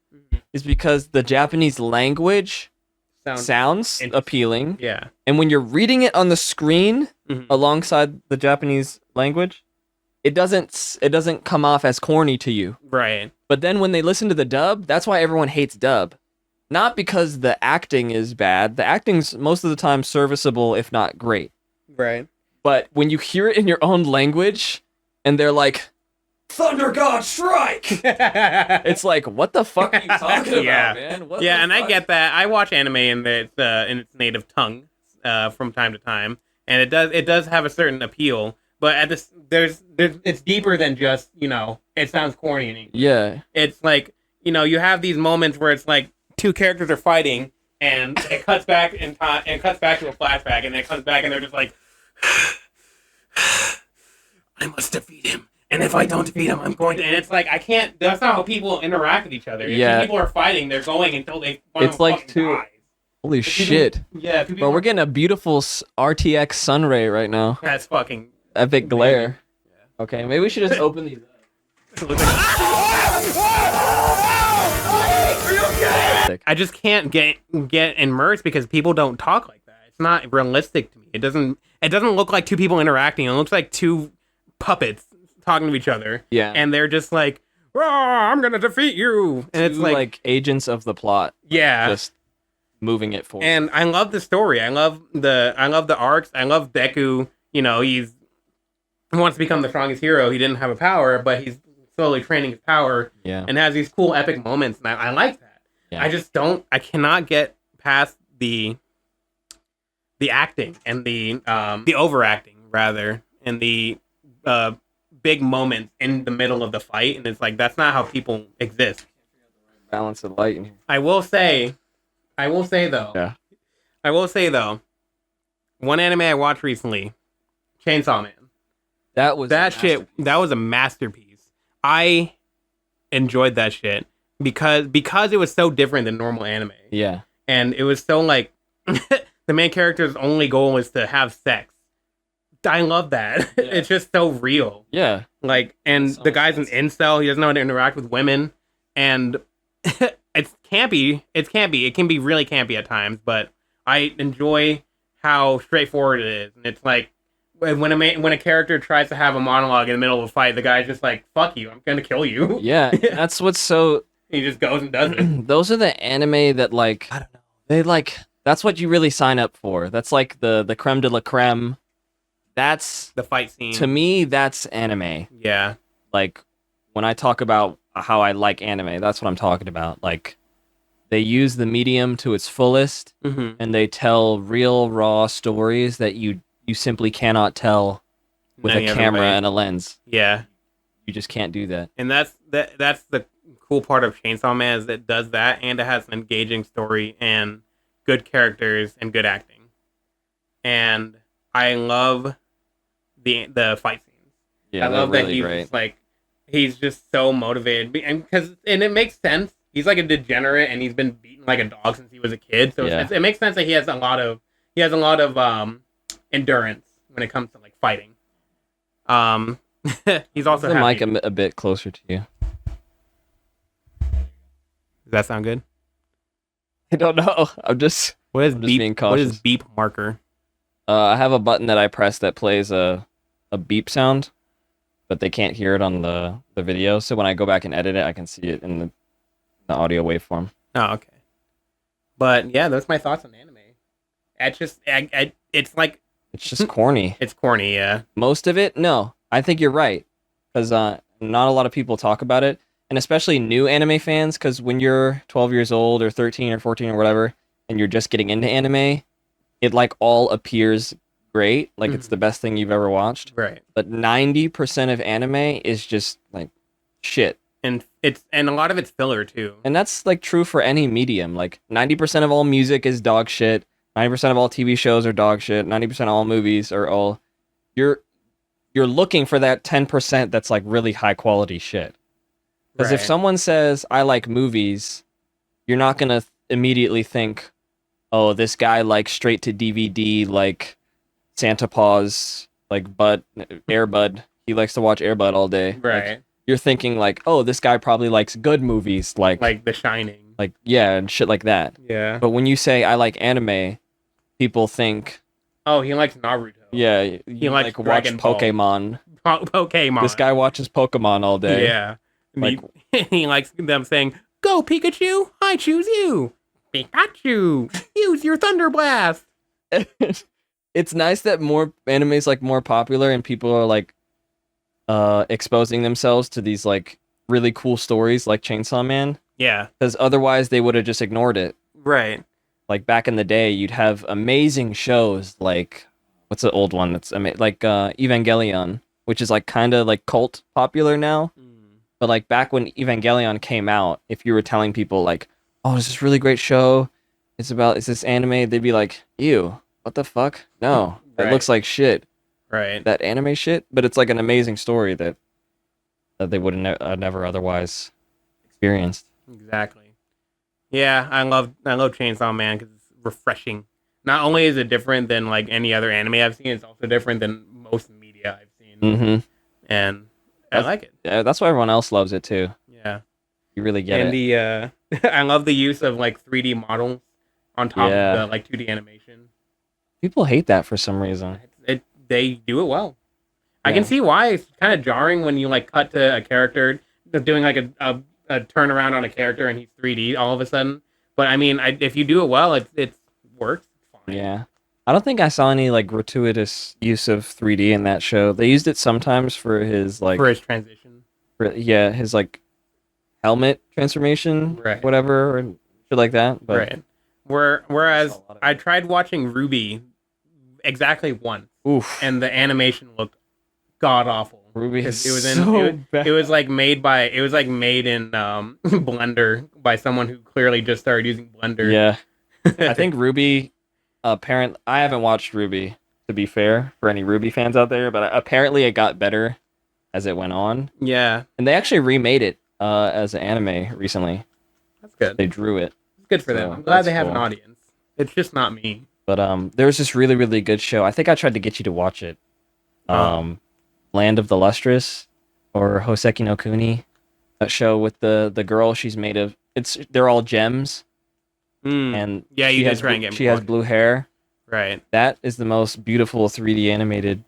[SPEAKER 1] is because the Japanese language sounds
[SPEAKER 2] interesting.
[SPEAKER 1] appealing,
[SPEAKER 2] Yeah.
[SPEAKER 1] and when you're reading it on the screen
[SPEAKER 2] Mhm.
[SPEAKER 1] alongside the Japanese language, it doesn't come off as corny to you.
[SPEAKER 2] Right.
[SPEAKER 1] But then when they listen to the dub, that's why everyone hates dub. Not because the acting is bad. The acting's most of the time serviceable, if not great.
[SPEAKER 2] Right.
[SPEAKER 1] But when you hear it in your own language, and they're like, "Thunder God Strike!" It's like, what the fuck are you talking about,
[SPEAKER 2] Yeah.
[SPEAKER 1] man? What
[SPEAKER 2] Yeah,
[SPEAKER 1] the
[SPEAKER 2] and
[SPEAKER 1] fuck?
[SPEAKER 2] I get that. I watch anime in its native tongue from time to time, and it does have a certain appeal. But at this, there's it's deeper than just it sounds corny in English.
[SPEAKER 1] Yeah.
[SPEAKER 2] It's like you have these moments where it's like two characters are fighting, and it cuts back in time and cuts back to a flashback, and then it comes back, and they're just like, I must defeat him. And if I don't defeat him, I'm going to. And it's like, I can't. That's not how people interact with each other. If
[SPEAKER 1] Yeah.
[SPEAKER 2] two people are fighting, they're going until they.
[SPEAKER 1] It's like two.
[SPEAKER 2] dies.
[SPEAKER 1] Holy shit.
[SPEAKER 2] Yeah, two people.
[SPEAKER 1] Bro, we're getting a beautiful RTX sunray right now.
[SPEAKER 2] That's fucking.
[SPEAKER 1] Epic glare. Okay, maybe we should just open these up.
[SPEAKER 2] I just can't get immersed because people don't talk like that. It's not realistic to me. It doesn't look like two people interacting. It looks like two puppets talking to each other.
[SPEAKER 1] Yeah.
[SPEAKER 2] And they're just like, "Oh, I'm gonna defeat you," and it's
[SPEAKER 1] Two, like agents of the plot.
[SPEAKER 2] yeah.
[SPEAKER 1] Just moving it forward.
[SPEAKER 2] And I love the story. I love the arcs. I love Deku. He wants to become the strongest hero. He didn't have a power, but he's slowly training his power.
[SPEAKER 1] Yeah.
[SPEAKER 2] And has these cool epic moments, and I like that.
[SPEAKER 1] Yeah.
[SPEAKER 2] I cannot get past the acting and the overacting rather, and the big moments in the middle of the fight, and it's like that's not how people exist.
[SPEAKER 1] Balance of light in here.
[SPEAKER 2] I will say though.
[SPEAKER 1] Yeah.
[SPEAKER 2] I will say though, one anime I watched recently, Chainsaw Man.
[SPEAKER 1] That was
[SPEAKER 2] That shit. That was a masterpiece. I enjoyed that shit because it was so different than normal anime.
[SPEAKER 1] Yeah.
[SPEAKER 2] And it was so like the main character's only goal is to have sex. I love that.
[SPEAKER 1] Yeah.
[SPEAKER 2] It's just so real.
[SPEAKER 1] Yeah.
[SPEAKER 2] Like, and
[SPEAKER 1] So
[SPEAKER 2] the guy's an
[SPEAKER 1] intense.
[SPEAKER 2] incel. He doesn't know how to interact with women, and it's campy. It's campy. It can be really campy at times, but I enjoy how straightforward it is. And it's like when a character tries to have a monologue in the middle of a fight, the guy's just like, "Fuck you! I'm gonna kill you."
[SPEAKER 1] Yeah. That's what's so.
[SPEAKER 2] He just goes and does it.
[SPEAKER 1] Those are the anime that like I don't know. They like that's what you really sign up for. That's like the creme de la creme. That's
[SPEAKER 2] The fight scene.
[SPEAKER 1] to me that's anime.
[SPEAKER 2] Yeah.
[SPEAKER 1] Like when I talk about how I like anime, that's what I'm talking about. Like they use the medium to its fullest
[SPEAKER 2] Mm-hmm.
[SPEAKER 1] and they tell real raw stories that you simply cannot tell with
[SPEAKER 2] Any
[SPEAKER 1] a
[SPEAKER 2] other
[SPEAKER 1] camera
[SPEAKER 2] way.
[SPEAKER 1] and a lens.
[SPEAKER 2] Yeah.
[SPEAKER 1] You just can't do that.
[SPEAKER 2] And that's the cool part of Chainsaw Man is that it does that, and it has an engaging story and good characters and good acting. And I love the fight scenes.
[SPEAKER 1] Yeah,
[SPEAKER 2] I love
[SPEAKER 1] they're
[SPEAKER 2] that
[SPEAKER 1] really
[SPEAKER 2] he's
[SPEAKER 1] great.
[SPEAKER 2] just, like he's just so motivated, and it makes sense. He's like a degenerate, and he's been beaten like a dog since he was a kid. So
[SPEAKER 1] Yeah.
[SPEAKER 2] it makes sense that he has a lot of endurance when it comes to like fighting. He's also
[SPEAKER 1] the
[SPEAKER 2] happy.
[SPEAKER 1] mic a bit closer to you.
[SPEAKER 2] Does that sound good?
[SPEAKER 1] I don't know. I'm just
[SPEAKER 2] What is
[SPEAKER 1] I'm just
[SPEAKER 2] beep?
[SPEAKER 1] being
[SPEAKER 2] What is
[SPEAKER 1] cautious.
[SPEAKER 2] beep marker?
[SPEAKER 1] I have a button that I press that plays a beep sound, but they can't hear it on the video. So when I go back and edit it, I can see it in the audio waveform.
[SPEAKER 2] Oh, okay. But yeah, that's my thoughts on anime. It's just it's like
[SPEAKER 1] It's just corny.
[SPEAKER 2] it's corny. Yeah.
[SPEAKER 1] Most of it, no. I think you're right, because not a lot of people talk about it, and especially new anime fans. Because when you're 12 years old or 13 or 14 or whatever, and you're just getting into anime, it like all appears great, like it's the best thing you've ever watched.
[SPEAKER 2] Right.
[SPEAKER 1] But 90% of anime is just like shit.
[SPEAKER 2] And a lot of it's filler too.
[SPEAKER 1] And that's like true for any medium. Like 90% of all music is dog shit. 90% of all TV shows are dog shit. 90% of all movies are all you're looking for that 10% that's like really high quality shit. Because if
[SPEAKER 2] Right.
[SPEAKER 1] someone says I like movies, you're not going to immediately think, "Oh, this guy likes straight to DVD like Santa Paws, like Air Bud. He likes to watch Air Bud all day."
[SPEAKER 2] Right.
[SPEAKER 1] Like, you're thinking like, "Oh, this guy probably likes good movies like
[SPEAKER 2] The Shining.
[SPEAKER 1] yeah, and shit like that."
[SPEAKER 2] Yeah.
[SPEAKER 1] But when you say I like anime, people think,
[SPEAKER 2] Oh, he likes Naruto.
[SPEAKER 1] yeah, you
[SPEAKER 2] likes
[SPEAKER 1] like watch
[SPEAKER 2] Dragon Ball.
[SPEAKER 1] Pokemon.
[SPEAKER 2] Pokemon.
[SPEAKER 1] This guy watches Pokemon all day.
[SPEAKER 2] Yeah. And
[SPEAKER 1] Like-
[SPEAKER 2] he likes them saying, "Go Pikachu, I choose you. Pikachu, use your Thunder Blast."
[SPEAKER 1] It's nice that more anime's like more popular and people are like exposing themselves to these like really cool stories like Chainsaw Man,
[SPEAKER 2] Yeah.
[SPEAKER 1] because otherwise they would have just ignored it.
[SPEAKER 2] Right.
[SPEAKER 1] Like back in the day, you'd have amazing shows like what's the old one that's like Evangelion, which is like kind of like cult popular now. But like back when Evangelion came out, if you were telling people like, "Oh, it's this really great show. It's this anime," they'd be like, "Ew, what the fuck? No, that
[SPEAKER 2] Right.
[SPEAKER 1] looks like shit.
[SPEAKER 2] Right.
[SPEAKER 1] That anime shit." But it's like an amazing story that they would have never otherwise experienced.
[SPEAKER 2] Exactly. Yeah, I love Chainsaw Man because it's refreshing. Not only is it different than like any other anime I've seen, it's also different than most media I've seen,
[SPEAKER 1] Mm-hmm.
[SPEAKER 2] and I like it.
[SPEAKER 1] Yeah, that's why everyone else loves it too.
[SPEAKER 2] Yeah,
[SPEAKER 1] You really get
[SPEAKER 2] and
[SPEAKER 1] it.
[SPEAKER 2] the I love the use of like 3D models on top
[SPEAKER 1] Yeah.
[SPEAKER 2] of the like 2D animation.
[SPEAKER 1] People hate that for some reason.
[SPEAKER 2] They do it well. I
[SPEAKER 1] Yeah.
[SPEAKER 2] can see why it's kind of jarring when you like cut to a character doing like a turnaround on a character and he's 3D all of a sudden. But I mean, if you do it well, it works. It's fine.
[SPEAKER 1] Yeah. I don't think I saw any like gratuitous use of 3D in that show. They used it sometimes for his like
[SPEAKER 2] For his transition.
[SPEAKER 1] his like helmet transformation,
[SPEAKER 2] Right.
[SPEAKER 1] whatever, or shit like that. But
[SPEAKER 2] Right. Whereas
[SPEAKER 1] That's a lot of-
[SPEAKER 2] I tried watching Ruby exactly once,
[SPEAKER 1] oof,
[SPEAKER 2] and the animation looked god awful.
[SPEAKER 1] Ruby is
[SPEAKER 2] 'Cause
[SPEAKER 1] so bad.
[SPEAKER 2] It was like made in Blender by someone who clearly just started using Blender.
[SPEAKER 1] Yeah, I think Ruby. I haven't watched Ruby, to be fair, for any Ruby fans out there, but apparently it got better as it went on,
[SPEAKER 2] Yeah,
[SPEAKER 1] and they actually remade it as an anime recently.
[SPEAKER 2] that's good.
[SPEAKER 1] They drew it.
[SPEAKER 2] It's good for
[SPEAKER 1] So,
[SPEAKER 2] them. I'm glad
[SPEAKER 1] that's
[SPEAKER 2] they have an
[SPEAKER 1] cool.
[SPEAKER 2] audience. It's just not me.
[SPEAKER 1] But there was this really, really good show. I think I tried to get you to watch it. Land of the Lustrous or Hoseki no Kuni. That show with the girl she's made of. They're all gems, and
[SPEAKER 2] Yeah, you
[SPEAKER 1] she
[SPEAKER 2] did
[SPEAKER 1] has
[SPEAKER 2] try and get me
[SPEAKER 1] she has
[SPEAKER 2] watch it.
[SPEAKER 1] blue hair.
[SPEAKER 2] Right.
[SPEAKER 1] That is the most beautiful 3D animated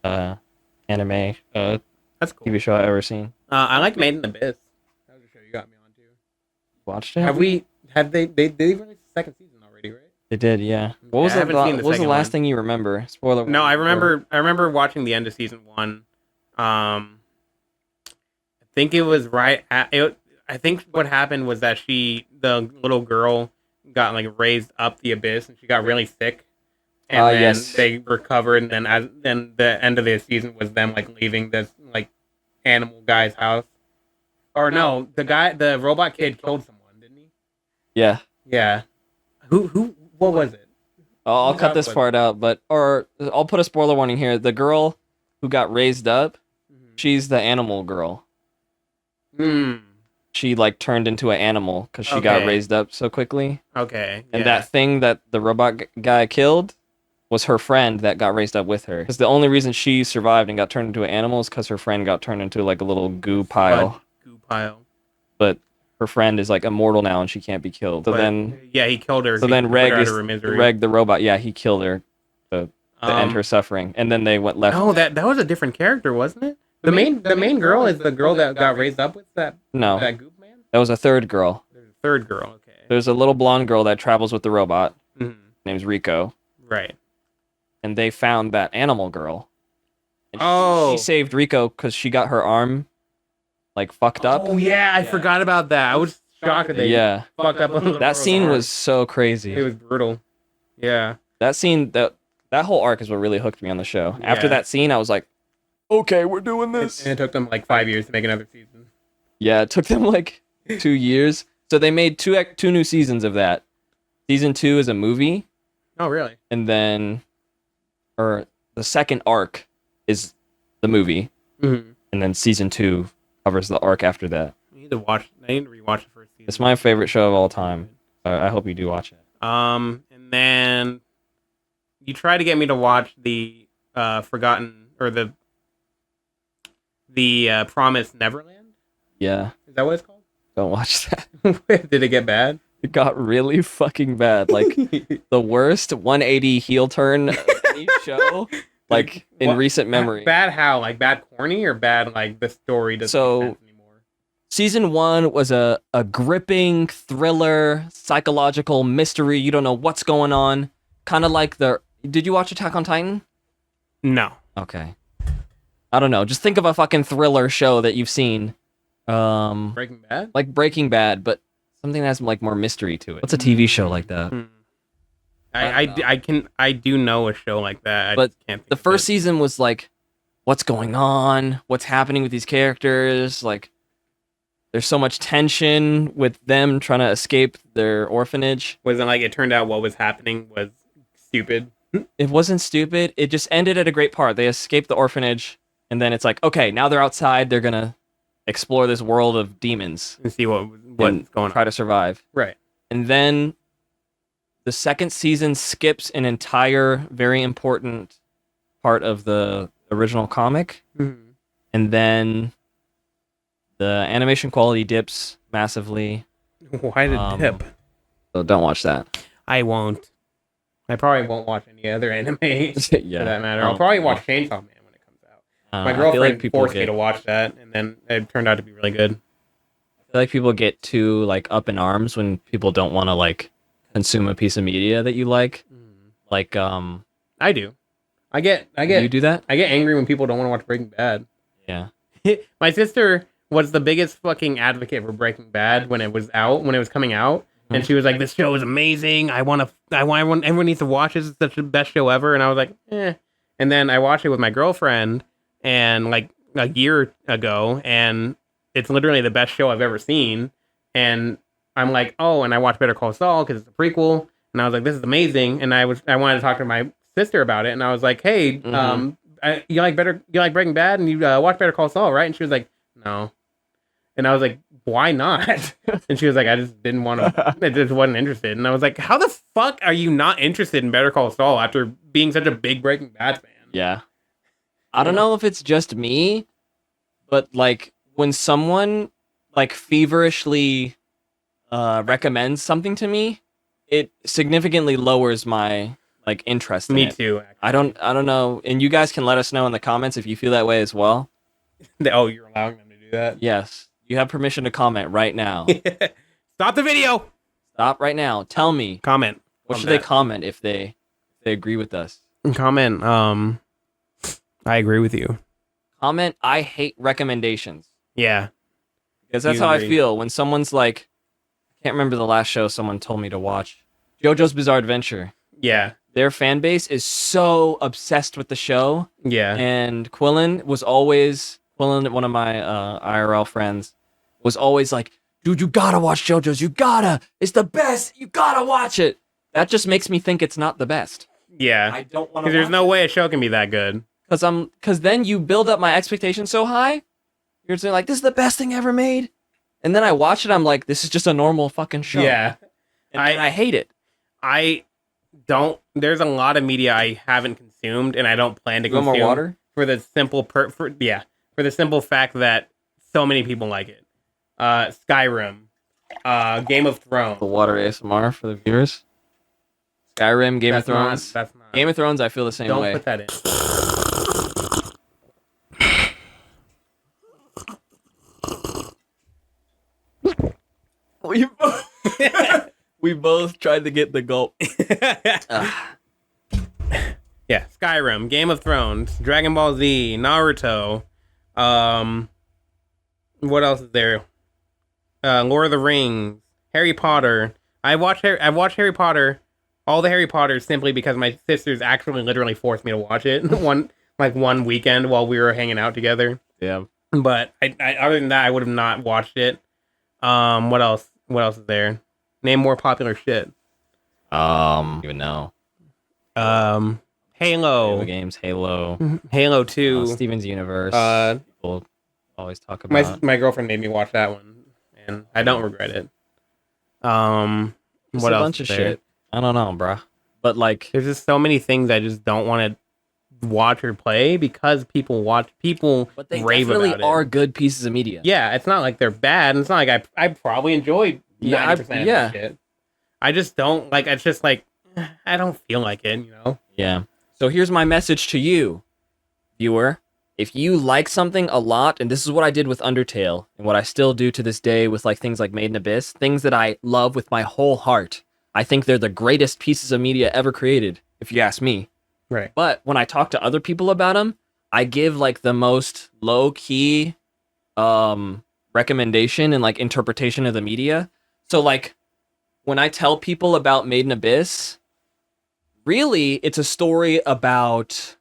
[SPEAKER 1] anime
[SPEAKER 2] That's cool.
[SPEAKER 1] TV show I've ever seen.
[SPEAKER 2] I like Made in Abyss. That was a show you got me on too.
[SPEAKER 1] Watched it?
[SPEAKER 2] Have they released the second season already, right?
[SPEAKER 1] They did, yeah. What was
[SPEAKER 2] I haven't seen the
[SPEAKER 1] what was the
[SPEAKER 2] second
[SPEAKER 1] last
[SPEAKER 2] one.
[SPEAKER 1] thing you remember? Spoiler.
[SPEAKER 2] No,
[SPEAKER 1] warning.
[SPEAKER 2] I remember watching the end of season 1. I think it was right at it. I think what happened was that the little girl, got like raised up the abyss, and she got really sick. And then
[SPEAKER 1] yes.
[SPEAKER 2] they recovered, and then the end of the season was them like leaving this like animal guy's house. Or no, the robot kid killed someone, didn't he?
[SPEAKER 1] Yeah.
[SPEAKER 2] Yeah. What was it?
[SPEAKER 1] I'll
[SPEAKER 2] Who's
[SPEAKER 1] cut
[SPEAKER 2] up
[SPEAKER 1] this
[SPEAKER 2] with
[SPEAKER 1] part out, or I'll put a spoiler warning here. The girl who got raised up, she's the animal girl.
[SPEAKER 2] Hmm.
[SPEAKER 1] She like turned into an animal because she got
[SPEAKER 2] Okay.
[SPEAKER 1] raised up so quickly.
[SPEAKER 2] Okay.
[SPEAKER 1] And
[SPEAKER 2] yeah.
[SPEAKER 1] that thing that the robot guy killed was her friend that got raised up with her. Because the only reason she survived and got turned into an animal is because her friend got turned into like a little goo pile.
[SPEAKER 2] Goo pile.
[SPEAKER 1] But her friend is like immortal now and she can't be killed. So
[SPEAKER 2] But,
[SPEAKER 1] then
[SPEAKER 2] yeah, he killed her.
[SPEAKER 1] So
[SPEAKER 2] He
[SPEAKER 1] then
[SPEAKER 2] put
[SPEAKER 1] Reg
[SPEAKER 2] her out
[SPEAKER 1] is
[SPEAKER 2] of her misery.
[SPEAKER 1] Reg the robot. Yeah, he killed her to end her suffering, and then they went left.
[SPEAKER 2] Oh, that was a different character, wasn't it? The main girl is the girl that got raised up with that
[SPEAKER 1] No,
[SPEAKER 2] goop man.
[SPEAKER 1] that was a third girl.
[SPEAKER 2] There's a third girl. Okay.
[SPEAKER 1] There's a little blonde girl that travels with the robot.
[SPEAKER 2] Mhm.
[SPEAKER 1] Name's Rico,
[SPEAKER 2] Right.
[SPEAKER 1] and they found that animal girl. And
[SPEAKER 2] Oh.
[SPEAKER 1] she saved Rico because she got her arm like fucked up.
[SPEAKER 2] Oh yeah, I forgot about that. I was shocked that they fucked up.
[SPEAKER 1] That scene was so crazy.
[SPEAKER 2] It was brutal. Yeah.
[SPEAKER 1] That scene, that whole arc is what really hooked me on the show. After that scene, I was like, okay, we're doing this.
[SPEAKER 2] And it took them like 5 years to make another season.
[SPEAKER 1] Yeah, it took them like 2 years. So they made two new seasons of that. Season 2 is a movie.
[SPEAKER 2] Oh, really?
[SPEAKER 1] And then, or the second arc is the movie.
[SPEAKER 2] Mm-hmm.
[SPEAKER 1] And then season 2 covers the arc after that.
[SPEAKER 2] I need to rewatch the first season.
[SPEAKER 1] It's my favorite show of all time. I hope you do watch it.
[SPEAKER 2] And then you try to get me to watch the Forgotten or the Promised Neverland.
[SPEAKER 1] Yeah.
[SPEAKER 2] Is that what it's called?
[SPEAKER 1] Don't watch that.
[SPEAKER 2] Did it get bad?
[SPEAKER 1] It got really fucking bad. Like the worst 180 heel turn of any show, like in recent memory.
[SPEAKER 2] Bad how? Like bad corny or bad like the story doesn't make sense anymore?
[SPEAKER 1] Season 1 was a gripping thriller, psychological mystery. You don't know what's going on. Kind of like Did you watch Attack on Titan?
[SPEAKER 2] No.
[SPEAKER 1] Okay. I don't know. Just think of a fucking thriller show that you've seen.
[SPEAKER 2] Breaking Bad?
[SPEAKER 1] Like Breaking Bad, but something that has like more mystery to it. What's a TV show like that?
[SPEAKER 2] I do know a show like that.
[SPEAKER 1] But
[SPEAKER 2] can't think
[SPEAKER 1] the first season was like, what's going on? What's happening with these characters? Like, there's so much tension with them trying to escape their orphanage.
[SPEAKER 2] Wasn't like it turned out what was happening was stupid.
[SPEAKER 1] It wasn't stupid. It just ended at a great part. They escaped the orphanage, and then it's like, okay, now they're outside. They're gonna explore this world of demons
[SPEAKER 2] and see what's going on.
[SPEAKER 1] Try to survive.
[SPEAKER 2] Right.
[SPEAKER 1] And then the second season skips an entire, very important part of the original comic.
[SPEAKER 2] Mm-hmm.
[SPEAKER 1] And then the animation quality dips massively.
[SPEAKER 2] Why did it dip?
[SPEAKER 1] So don't watch that.
[SPEAKER 2] I won't. I probably won't watch any other anime
[SPEAKER 1] Yeah,
[SPEAKER 2] for that matter. I'll probably watch Chainsaw Man when it comes out. My girlfriend forced me to watch that, and then it turned out to be really good.
[SPEAKER 1] I feel like people get too like up in arms when people don't want to like consume a piece of media that you like. Like
[SPEAKER 2] I do. I get.
[SPEAKER 1] You do that?
[SPEAKER 2] I get angry when people don't want to watch Breaking Bad.
[SPEAKER 1] Yeah.
[SPEAKER 2] My sister was the biggest fucking advocate for Breaking Bad when it was coming out. And she was like, "This show is amazing. I want everyone needs to watch this. It's such the best show ever." And I was like, "Eh." And then I watched it with my girlfriend, and like a year ago, and it's literally the best show I've ever seen. And I'm like, "Oh," and I watched Better Call Saul because it's a prequel, and I was like, "This is amazing." And I wanted to talk to my sister about it, and I was like, "Hey, you like Breaking Bad, and you watch Better Call Saul, right?" And she was like, "No." And I was like, "Why not?" And she was like, "I just didn't want to. I just wasn't interested." And I was like, "How the fuck are you not interested in Better Call Saul after being such a big Breaking Bad fan?"
[SPEAKER 1] Yeah. I don't know if it's just me, but like when someone like feverishly recommends something to me, it significantly lowers my like interest in
[SPEAKER 2] Me
[SPEAKER 1] it.
[SPEAKER 2] too. Actually.
[SPEAKER 1] I don't know, and you guys can let us know in the comments if you feel that way as well.
[SPEAKER 2] Oh, you're allowing them to do that?
[SPEAKER 1] Yes. You have permission to comment right now.
[SPEAKER 2] Stop the video.
[SPEAKER 1] Stop right now. Tell me.
[SPEAKER 2] Comment.
[SPEAKER 1] What should they comment if they agree with us?
[SPEAKER 2] Comment. I agree with you.
[SPEAKER 1] Comment. I hate recommendations.
[SPEAKER 2] Yeah.
[SPEAKER 1] Because that's how I feel when someone's like, I can't remember the last show someone told me to watch. JoJo's Bizarre Adventure.
[SPEAKER 2] Yeah.
[SPEAKER 1] Their fan base is so obsessed with the show.
[SPEAKER 2] Yeah.
[SPEAKER 1] And Quillen, one of my IRL friends, was always like, "Dude, you gotta watch JoJo's. You gotta. It's the best. You gotta watch it." That just makes me think it's not the best.
[SPEAKER 2] Yeah.
[SPEAKER 1] I don't want to.
[SPEAKER 2] Because there's no way a show can be that good.
[SPEAKER 1] Because then you build up my expectations so high. You're saying like, "This is the best thing ever made," and then I watch it. I'm like, "This is just a normal fucking show."
[SPEAKER 2] Yeah.
[SPEAKER 1] And I hate it.
[SPEAKER 2] There's a lot of media I haven't consumed, and I don't plan to consume.
[SPEAKER 1] More water?
[SPEAKER 2] For the simple for the simple fact that so many people like it. Skyrim, Game of Thrones.
[SPEAKER 1] The water ASMR for the viewers. Skyrim, Game of Thrones.
[SPEAKER 2] That's not.
[SPEAKER 1] Game of Thrones, I feel the same way.
[SPEAKER 2] Don't put that in.
[SPEAKER 1] We both tried to get the gulp.
[SPEAKER 2] Yeah, Skyrim, Game of Thrones, Dragon Ball Z, Naruto. What else is there? Lord of the Rings, Harry Potter. I've watched Harry Potter, all the Harry Potters simply because my sisters actually literally forced me to watch it one weekend while we were hanging out together.
[SPEAKER 1] Yeah.
[SPEAKER 2] But I other than that, I would have not watched it. What else? What else is there? Name more popular shit.
[SPEAKER 1] Even know.
[SPEAKER 2] Halo.
[SPEAKER 1] Video games, Halo,
[SPEAKER 2] Halo 2.
[SPEAKER 1] Steven's Universe. People always talk
[SPEAKER 2] My
[SPEAKER 1] about.
[SPEAKER 2] my girlfriend made me watch that one, and I don't regret it.
[SPEAKER 1] Just
[SPEAKER 2] What
[SPEAKER 1] a
[SPEAKER 2] else
[SPEAKER 1] bunch
[SPEAKER 2] is
[SPEAKER 1] of
[SPEAKER 2] there?
[SPEAKER 1] shit. I don't know, bruh. But like,
[SPEAKER 2] There's just so many things I just don't want to watch or play because people
[SPEAKER 1] but they
[SPEAKER 2] rave
[SPEAKER 1] definitely
[SPEAKER 2] about
[SPEAKER 1] are
[SPEAKER 2] it.
[SPEAKER 1] good pieces of media.
[SPEAKER 2] Yeah, it's not like they're bad, and it's not like I probably enjoyed 90%
[SPEAKER 1] Yeah,
[SPEAKER 2] of that shit. I just don't like. It's just like I don't feel like it, you know.
[SPEAKER 1] Yeah. So here's my message to you, viewer. If you like something a lot, and this is what I did with Undertale, and what I still do to this day with like things like Made in Abyss, things that I love with my whole heart. I think they're the greatest pieces of media ever created, if you ask me.
[SPEAKER 2] Right.
[SPEAKER 1] But when I talk to other people about them, I give like the most low key recommendation and like interpretation of the media. So like when I tell people about Made in Abyss, really it's a story about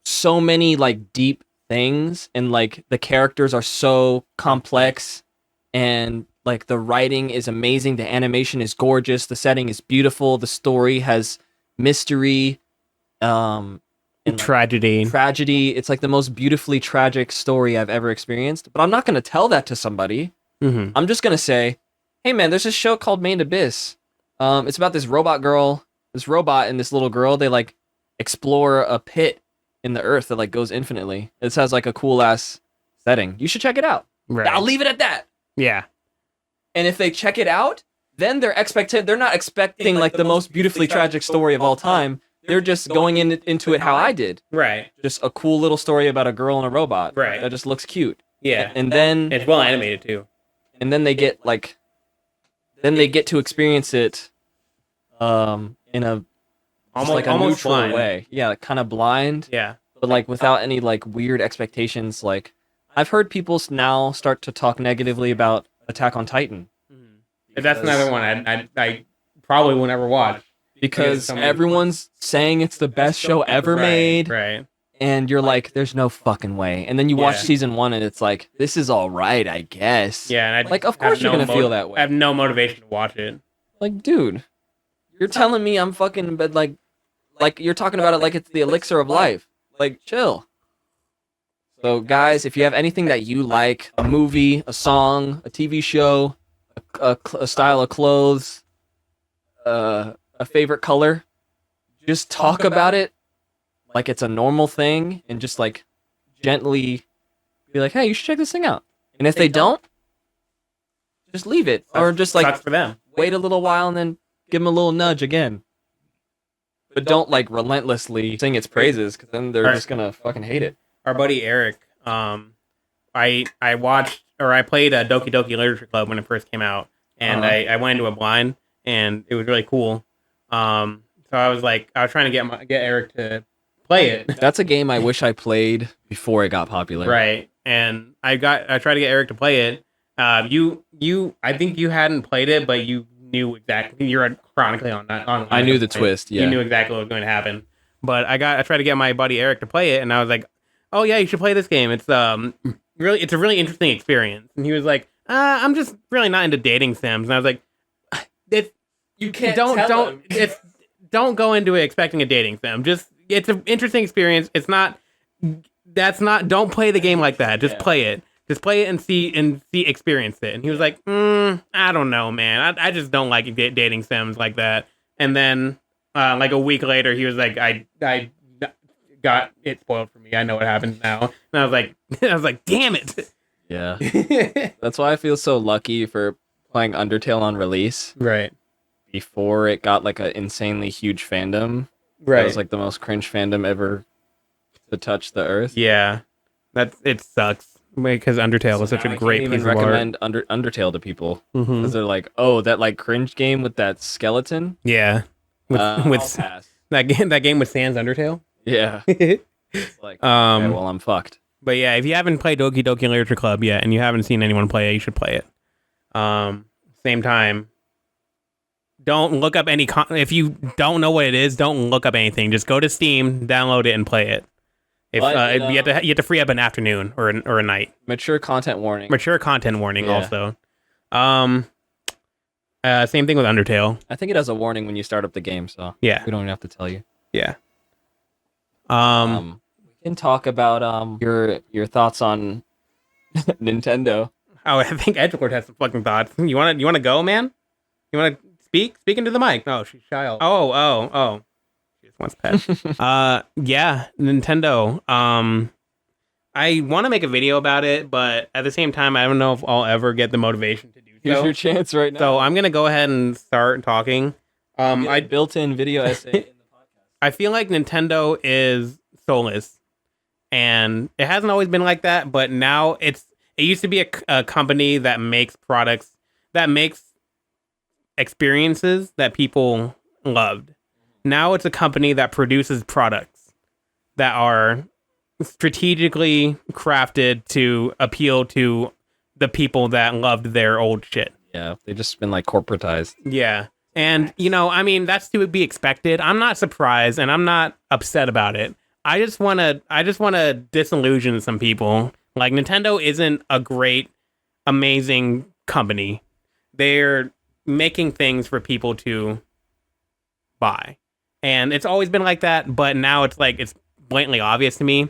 [SPEAKER 1] so many like deep things, and like the characters are so complex, and like the writing is amazing, the animation is gorgeous, the setting is beautiful, the story has mystery, and like, tragedy. It's like the most beautifully tragic story I've ever experienced. But I'm not going to tell that to somebody.
[SPEAKER 2] Mm-hmm.
[SPEAKER 1] I'm just going to say, hey man, there's this show called Made in Abyss. It's about this robot and this little girl. They like explore a pit in the earth that like goes infinitely. This has like a cool ass setting. You should check it out.
[SPEAKER 2] Right.
[SPEAKER 1] I'll leave it at that.
[SPEAKER 2] Yeah.
[SPEAKER 1] And if they check it out, then they're not expecting like the most beautifully tragic story of all time. They're just going into it how I did.
[SPEAKER 2] Right.
[SPEAKER 1] Just a cool little story about a girl and a robot.
[SPEAKER 2] Right.
[SPEAKER 1] That just looks cute.
[SPEAKER 2] Yeah.
[SPEAKER 1] And then
[SPEAKER 2] It's well animated too.
[SPEAKER 1] and then they get to experience it in a
[SPEAKER 2] Almost
[SPEAKER 1] neutral
[SPEAKER 2] blind.
[SPEAKER 1] way. Yeah, like, kind of blind,
[SPEAKER 2] Yeah.
[SPEAKER 1] but like without any like weird expectations. Like I've heard people now start to talk negatively about Attack on Titan.
[SPEAKER 2] That's another one I probably will never watch.
[SPEAKER 1] Because everyone's saying it's the best show ever made.
[SPEAKER 2] Right.
[SPEAKER 1] And you're like, there's no fucking way. And then you watch season 1 and it's like, this is all right, I guess.
[SPEAKER 2] Yeah, and
[SPEAKER 1] like, of course you're going to feel that way.
[SPEAKER 2] I have no motivation to watch it.
[SPEAKER 1] Like, dude, you're telling me I'm fucking, but like you're talking about it like it's the elixir of life. Like, chill. So, guys, if you have anything that you like, a movie, a song, a TV show, a style of clothes, a favorite color, just talk about it like it's a normal thing, and just like gently be like, hey, you should check this thing out. And if they don't, just leave it, or just like
[SPEAKER 2] Sucks for them.
[SPEAKER 1] wait a little while and then give them a little nudge again. But don't like relentlessly sing its praises, because then they're just gonna fucking hate it.
[SPEAKER 2] Our buddy Eric, I watched, or I played a Doki Doki Literature Club when it first came out, and I went into a blind, and it was really cool. So I was trying to get Eric to play it.
[SPEAKER 1] That's a game I wish I played before it got popular.
[SPEAKER 2] Right. And I tried to get Eric to play it. I think you hadn't played it, but you knew exactly. You're chronically on that.
[SPEAKER 1] I knew the twist. Yeah.
[SPEAKER 2] You knew exactly what was going to happen. But I tried to get my buddy Eric to play it, and I was like, "Oh yeah, you should play this game. It's a really interesting experience." And he was like, "I'm just really not into dating sims." And I was like,
[SPEAKER 1] You can't
[SPEAKER 2] don't go into it expecting a dating sim. It's an interesting experience. Don't play the game like that. Just play it. Just play it and experience it. And he was like, I don't know, man. I just don't like dating sims like that. And then like a week later, he was like, I got it spoiled for me. I know what happened now. And I was like, damn it.
[SPEAKER 1] Yeah. That's why I feel so lucky for playing Undertale on release.
[SPEAKER 2] Right.
[SPEAKER 1] Before it got like an insanely huge fandom.
[SPEAKER 2] Right.
[SPEAKER 1] It was like the most cringe fandom ever to touch the earth.
[SPEAKER 2] Yeah. It sucks because Undertale was such a great piece of art.
[SPEAKER 1] I recommend Undertale to people because they're like, oh, that like cringe game with that skeleton.
[SPEAKER 2] Yeah. With
[SPEAKER 1] I'll pass.
[SPEAKER 2] That game with Sans Undertale.
[SPEAKER 1] Yeah. It's like, okay, well, I'm fucked.
[SPEAKER 2] But yeah, if you haven't played Doki Doki Literature Club yet, and you haven't seen anyone play it, you should play it. Same time, don't look up any. If you don't know what it is, don't look up anything. Just go to Steam, download it, and play it. If you have to free up an afternoon or a night.
[SPEAKER 1] Mature content warning.
[SPEAKER 2] Mature content warning. Yeah. Also. Same thing with Undertale.
[SPEAKER 1] I think it has a warning when you start up the game, so
[SPEAKER 2] yeah,
[SPEAKER 1] we don't even have to tell you.
[SPEAKER 2] Yeah.
[SPEAKER 1] We can talk about your thoughts on Nintendo.
[SPEAKER 2] Oh, I think Edgelord has some fucking thoughts. You wanna go, man? You wanna speak? Speak into the mic. Oh, she's shy. Oh. She just wants pet. Yeah, Nintendo. I want to make a video about it, but at the same time, I don't know if I'll ever get the motivation to do so.
[SPEAKER 1] Here's your chance right now.
[SPEAKER 2] So I'm gonna go ahead and start talking.
[SPEAKER 1] I built-in video essay in the podcast.
[SPEAKER 2] I feel like Nintendo is soulless, and it hasn't always been like that. But now it used to be a company that makes products, that makes experiences that people loved. Now it's a company that produces products that are strategically crafted to appeal to the people that loved their old shit.
[SPEAKER 1] Yeah, they've just been like corporatized.
[SPEAKER 2] Yeah. And, I mean, that's to be expected. I'm not surprised and I'm not upset about it. I just want to disillusion some people. Like, Nintendo isn't a great, amazing company. They're making things for people to buy. And it's always been like that, but now it's like, it's blatantly obvious to me.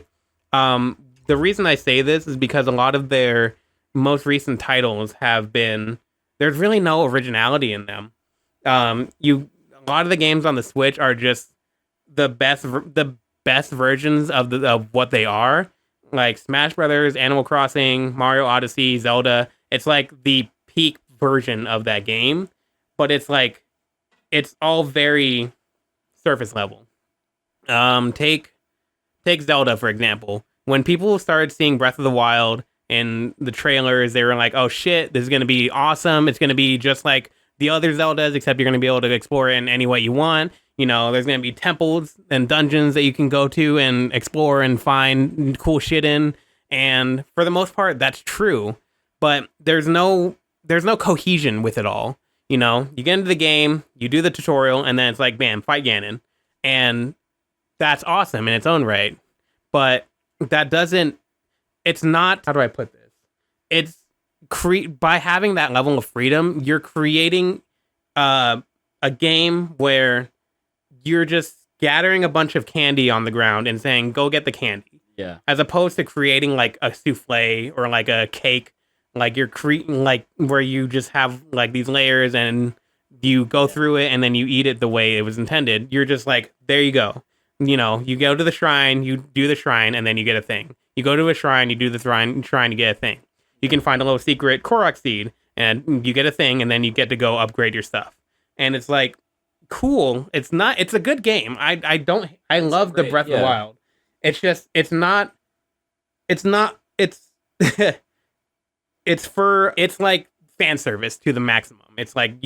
[SPEAKER 2] The reason I say this is because a lot of their most recent titles there's really no originality in them. A lot of the games on the Switch are just the best versions of what they are. Like Smash Brothers, Animal Crossing, Mario Odyssey, Zelda. It's like the peak version of that game, but it's like, it's all very surface level. Take Zelda, for example. When people started seeing Breath of the Wild in the trailers, they were like, oh shit, this is going to be awesome. It's going to be just like the other Zeldas, except you're going to be able to explore it in any way you want. There's going to be temples and dungeons that you can go to and explore and find cool shit in. And for the most part, that's true. But there's no cohesion with it all. You get into the game, you do the tutorial, and then it's like, bam, fight Ganon. And that's awesome in its own right. But it's not, how do I put this? By having that level of freedom, you're creating a game where you're just gathering a bunch of candy on the ground and saying, go get the candy.
[SPEAKER 1] Yeah.
[SPEAKER 2] As opposed to creating like a souffle or like a cake, like you're creating like where you just have like these layers and you go through it and then you eat it the way it was intended. You're just like, there you go. You go to the shrine, you do the shrine, and then you get a thing. You go to a shrine, you do the shrine, you get a thing. You can find a little secret Korok seed, and you get a thing, and then you get to go upgrade your stuff. And it's like, cool. It's a good game. I love the Breath of the Wild. It's just, it's like fan service to the maximum. It's like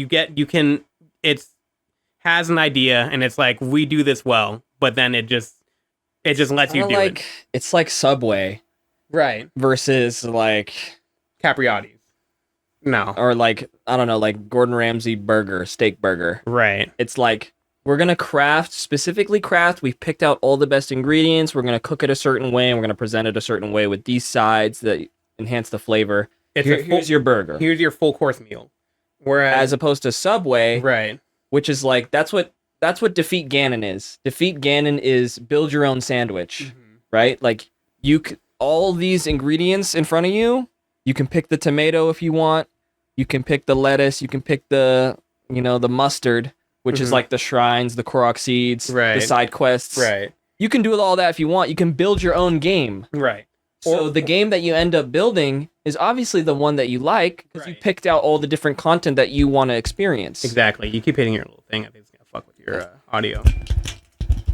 [SPEAKER 2] has an idea, and it's like, we do this well, but then it just lets you do it.
[SPEAKER 1] It's like Subway,
[SPEAKER 2] right?
[SPEAKER 1] Versus like
[SPEAKER 2] Capriati's, no,
[SPEAKER 1] or like, I don't know, like Gordon Ramsay steak burger,
[SPEAKER 2] right?
[SPEAKER 1] It's like, we're gonna specifically craft. We've picked out all the best ingredients. We're gonna cook it a certain way, and we're gonna present it a certain way with these sides that enhance the flavor. Here's your burger.
[SPEAKER 2] Here's your full course meal. Whereas,
[SPEAKER 1] as opposed to Subway,
[SPEAKER 2] right?
[SPEAKER 1] Which is like, that's what Defeat Ganon is. Defeat Ganon is build your own sandwich, right? Like, all these ingredients in front of you. You can pick the tomato if you want. You can pick the lettuce. You can pick the mustard, which is like the shrines, the Korok seeds, the side quests.
[SPEAKER 2] Right.
[SPEAKER 1] You can do all that if you want. You can build your own game.
[SPEAKER 2] Right.
[SPEAKER 1] So the game that you end up building is obviously the one that you like, because you picked out all the different content that you want to experience.
[SPEAKER 2] Exactly. You keep hitting your little thing. I think it's gonna fuck with your audio.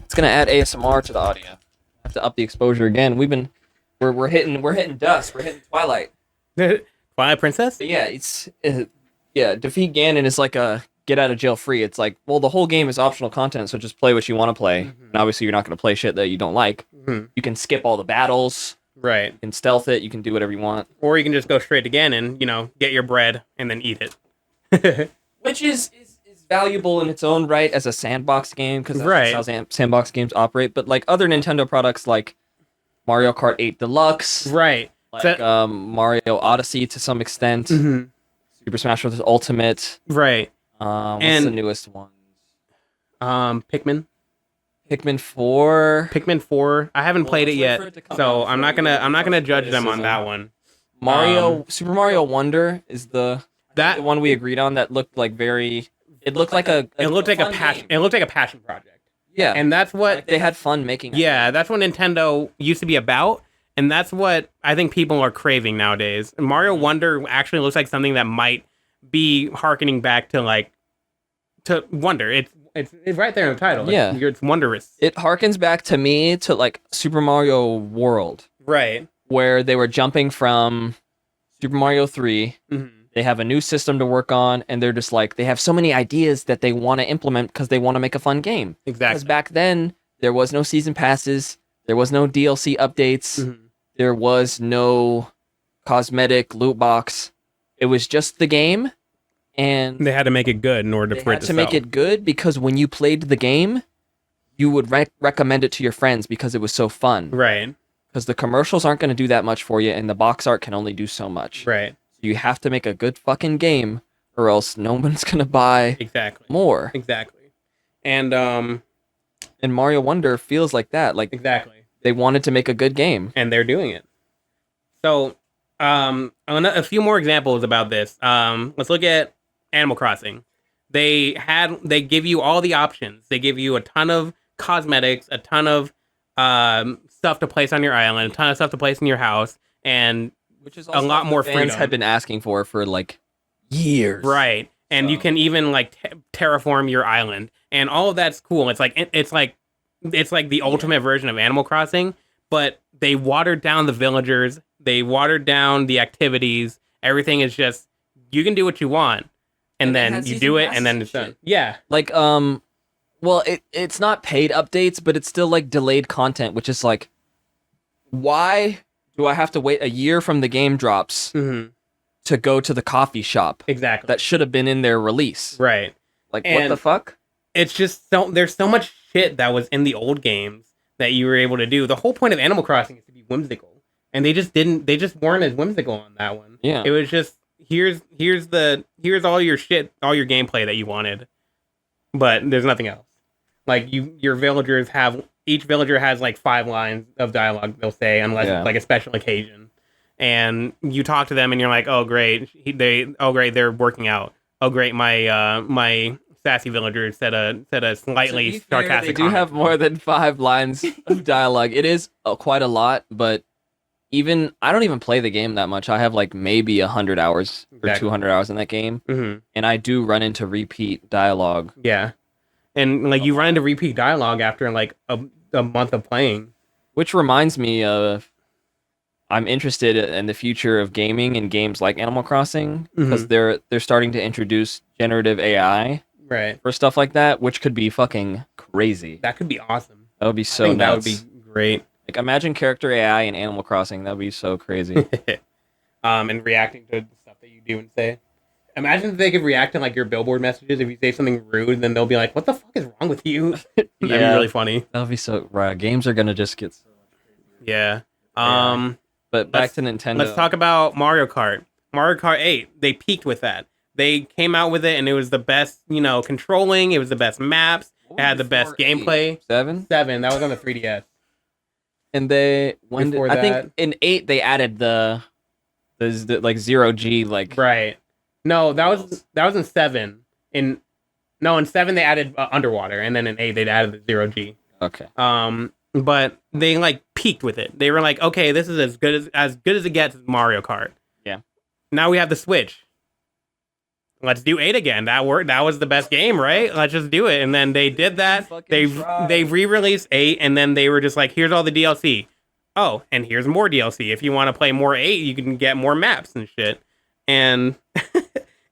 [SPEAKER 1] It's gonna add ASMR to the audio. I have to up the exposure again. We're hitting dusk. We're hitting Twilight.
[SPEAKER 2] Twilight Princess?
[SPEAKER 1] But yeah, Defeat Ganon is like a get out of jail free. It's like, well, the whole game is optional content, so just play what you want to play.
[SPEAKER 2] Mhm.
[SPEAKER 1] And obviously, you're not going to play shit that you don't like.
[SPEAKER 2] Mhm.
[SPEAKER 1] You can skip all the battles.
[SPEAKER 2] Right.
[SPEAKER 1] You can stealth it. You can do whatever you want.
[SPEAKER 2] Or you can just go straight again and, get your bread and then eat it.
[SPEAKER 1] Which is valuable in its own right as a sandbox game, because that's
[SPEAKER 2] Right.
[SPEAKER 1] just how sandbox games operate. But like other Nintendo products like Mario Kart 8 Deluxe,
[SPEAKER 2] Right.
[SPEAKER 1] like Mario Odyssey to some extent,
[SPEAKER 2] Mhm.
[SPEAKER 1] Super Smash Bros. Ultimate.
[SPEAKER 2] Right.
[SPEAKER 1] What's
[SPEAKER 2] And-
[SPEAKER 1] the newest one?
[SPEAKER 2] Pikmin.
[SPEAKER 1] Pikmin 4.
[SPEAKER 2] Pikmin 4. I haven't played it
[SPEAKER 1] let's wait
[SPEAKER 2] yet,
[SPEAKER 1] for it to come
[SPEAKER 2] so
[SPEAKER 1] out
[SPEAKER 2] I'm not
[SPEAKER 1] before we
[SPEAKER 2] gonna judge them on
[SPEAKER 1] criticism.
[SPEAKER 2] that one.
[SPEAKER 1] Super Mario Wonder is the one we agreed on that looked like very. It looked like a.
[SPEAKER 2] It looked like a
[SPEAKER 1] fun
[SPEAKER 2] passion.
[SPEAKER 1] game.
[SPEAKER 2] It looked like a passion project.
[SPEAKER 1] Yeah,
[SPEAKER 2] And that's what
[SPEAKER 1] like they had fun making it.
[SPEAKER 2] Yeah, that's what Nintendo used to be about, and that's what I think people are craving nowadays. Mario Wonder actually looks like something that might be harkening back to Wonder. It's right there in the title.
[SPEAKER 1] Yeah.
[SPEAKER 2] It's wondrous.
[SPEAKER 1] It harkens back to me to like Super Mario World,
[SPEAKER 2] Right.
[SPEAKER 1] where they were jumping from Super Mario 3.
[SPEAKER 2] Mhm.
[SPEAKER 1] They have a new system to work on, and they're just like, they have so many ideas that they want to implement because they want to make a fun game. Because
[SPEAKER 2] Exactly.
[SPEAKER 1] back then, there was no season passes, there was no DLC updates,
[SPEAKER 2] Mhm.
[SPEAKER 1] there was no cosmetic loot box. It was just the game, and
[SPEAKER 2] They had to make it good in order
[SPEAKER 1] they
[SPEAKER 2] for it
[SPEAKER 1] had
[SPEAKER 2] to
[SPEAKER 1] to make
[SPEAKER 2] sell.
[SPEAKER 1] it good because when you played the game, you would recommend it to your friends because it was so fun.
[SPEAKER 2] Right.
[SPEAKER 1] Because the commercials aren't going to do that much for you, and the box art can only do so much.
[SPEAKER 2] Right.
[SPEAKER 1] You have to make a good fucking game, or else no one's gonna buy
[SPEAKER 2] Exactly.
[SPEAKER 1] more.
[SPEAKER 2] Exactly. And
[SPEAKER 1] And Mario Wonder feels like that. Like
[SPEAKER 2] exactly.
[SPEAKER 1] they wanted to make a good game.
[SPEAKER 2] And they're doing it. So, a few more examples about this. Let's look at Animal Crossing. They give you all the options. They give you a ton of cosmetics, a ton of stuff to place on your island, a ton of stuff to place in your house, and
[SPEAKER 1] Which is
[SPEAKER 2] a lot more
[SPEAKER 1] fans
[SPEAKER 2] freedom.
[SPEAKER 1] had been asking for like years.
[SPEAKER 2] right. And you
[SPEAKER 1] So-
[SPEAKER 2] can even like terraform your island, and all of that's cool. It's like the ultimate version of Animal Crossing, but they watered down the villagers. They watered down the activities. Everything is just you can do what you want, and
[SPEAKER 1] And it
[SPEAKER 2] then
[SPEAKER 1] has
[SPEAKER 2] you
[SPEAKER 1] season
[SPEAKER 2] do it,
[SPEAKER 1] passes
[SPEAKER 2] and then
[SPEAKER 1] and
[SPEAKER 2] it's done.
[SPEAKER 1] shit.
[SPEAKER 2] Yeah,
[SPEAKER 1] Like well, it's not paid updates, but it's still like delayed content, which is like, why do I have to wait a year from the game drops to go to the coffee shop
[SPEAKER 2] exactly.
[SPEAKER 1] that should have been in their release?
[SPEAKER 2] right.
[SPEAKER 1] Like, what
[SPEAKER 2] And-
[SPEAKER 1] the fuck?
[SPEAKER 2] It's just there's so much shit that was in the old games that you were able to do. The whole point of Animal Crossing is to be whimsical, and they just weren't as whimsical on that one.
[SPEAKER 1] Yeah.
[SPEAKER 2] It was just here's all your shit, all your gameplay that you wanted, but there's nothing else. Like your villagers each villager has like 5 lines of dialogue they'll say, unless
[SPEAKER 1] Yeah.
[SPEAKER 2] it's like a special occasion, and you talk to them and you're like, oh great, they're working out. Oh great, my sassy villager said a slightly
[SPEAKER 1] To be fair,
[SPEAKER 2] sarcastic
[SPEAKER 1] they do
[SPEAKER 2] comment.
[SPEAKER 1] have more than 5 lines of dialogue. It is quite a lot, but I don't even play the game that much. I have like maybe 100 hours or
[SPEAKER 2] Exactly.
[SPEAKER 1] 200 hours in that game,
[SPEAKER 2] Mhm.
[SPEAKER 1] and I do run into repeat dialogue.
[SPEAKER 2] Yeah, and like you run into repeat dialogue after like a month of playing.
[SPEAKER 1] Which reminds me of, I'm interested in the future of gaming and games like Animal Crossing, because they're starting to introduce generative AI
[SPEAKER 2] Right,
[SPEAKER 1] for stuff like that, which could be fucking crazy.
[SPEAKER 2] that could be awesome.
[SPEAKER 1] That would be
[SPEAKER 2] I
[SPEAKER 1] so
[SPEAKER 2] think
[SPEAKER 1] nuts.
[SPEAKER 2] that would be great.
[SPEAKER 1] Like, imagine character AI in Animal Crossing. That would be so crazy.
[SPEAKER 2] And reacting to the stuff that you do and say. Imagine if they could react to like your billboard messages. If you say something rude, then they'll be like, "What the fuck is wrong with you?" That'd be
[SPEAKER 1] Yeah.
[SPEAKER 2] really funny.
[SPEAKER 1] That would be so right. Games are gonna just get so.
[SPEAKER 2] Yeah.
[SPEAKER 1] But back
[SPEAKER 2] Let's-
[SPEAKER 1] to Nintendo.
[SPEAKER 2] Let's talk about Mario Kart. Mario Kart 8. They peaked with that. They came out with it, and it was the best. Controlling. It was the best maps.
[SPEAKER 1] What
[SPEAKER 2] It
[SPEAKER 1] was
[SPEAKER 2] had the best
[SPEAKER 1] before 8?
[SPEAKER 2] gameplay.
[SPEAKER 1] 7,
[SPEAKER 2] 7. That was on the 3DS.
[SPEAKER 1] and I
[SPEAKER 2] Before
[SPEAKER 1] think
[SPEAKER 2] that-
[SPEAKER 1] in 8 they added the like 0G like.
[SPEAKER 2] Right. No, that was in 7. In 7 they added underwater, and then in 8 they added the 0G.
[SPEAKER 1] Okay.
[SPEAKER 2] But they like peaked with it. They were like, okay, this is as good as it gets with Mario Kart.
[SPEAKER 1] Yeah.
[SPEAKER 2] Now we have the Switch. Let's do 8 again. That worked. That was the best game, right? Let's just do it. And then they did that. They re-released 8, and then they were just like, here's all the DLC. Oh, and here's more DLC. If you want to play more 8, you can get more maps and shit. And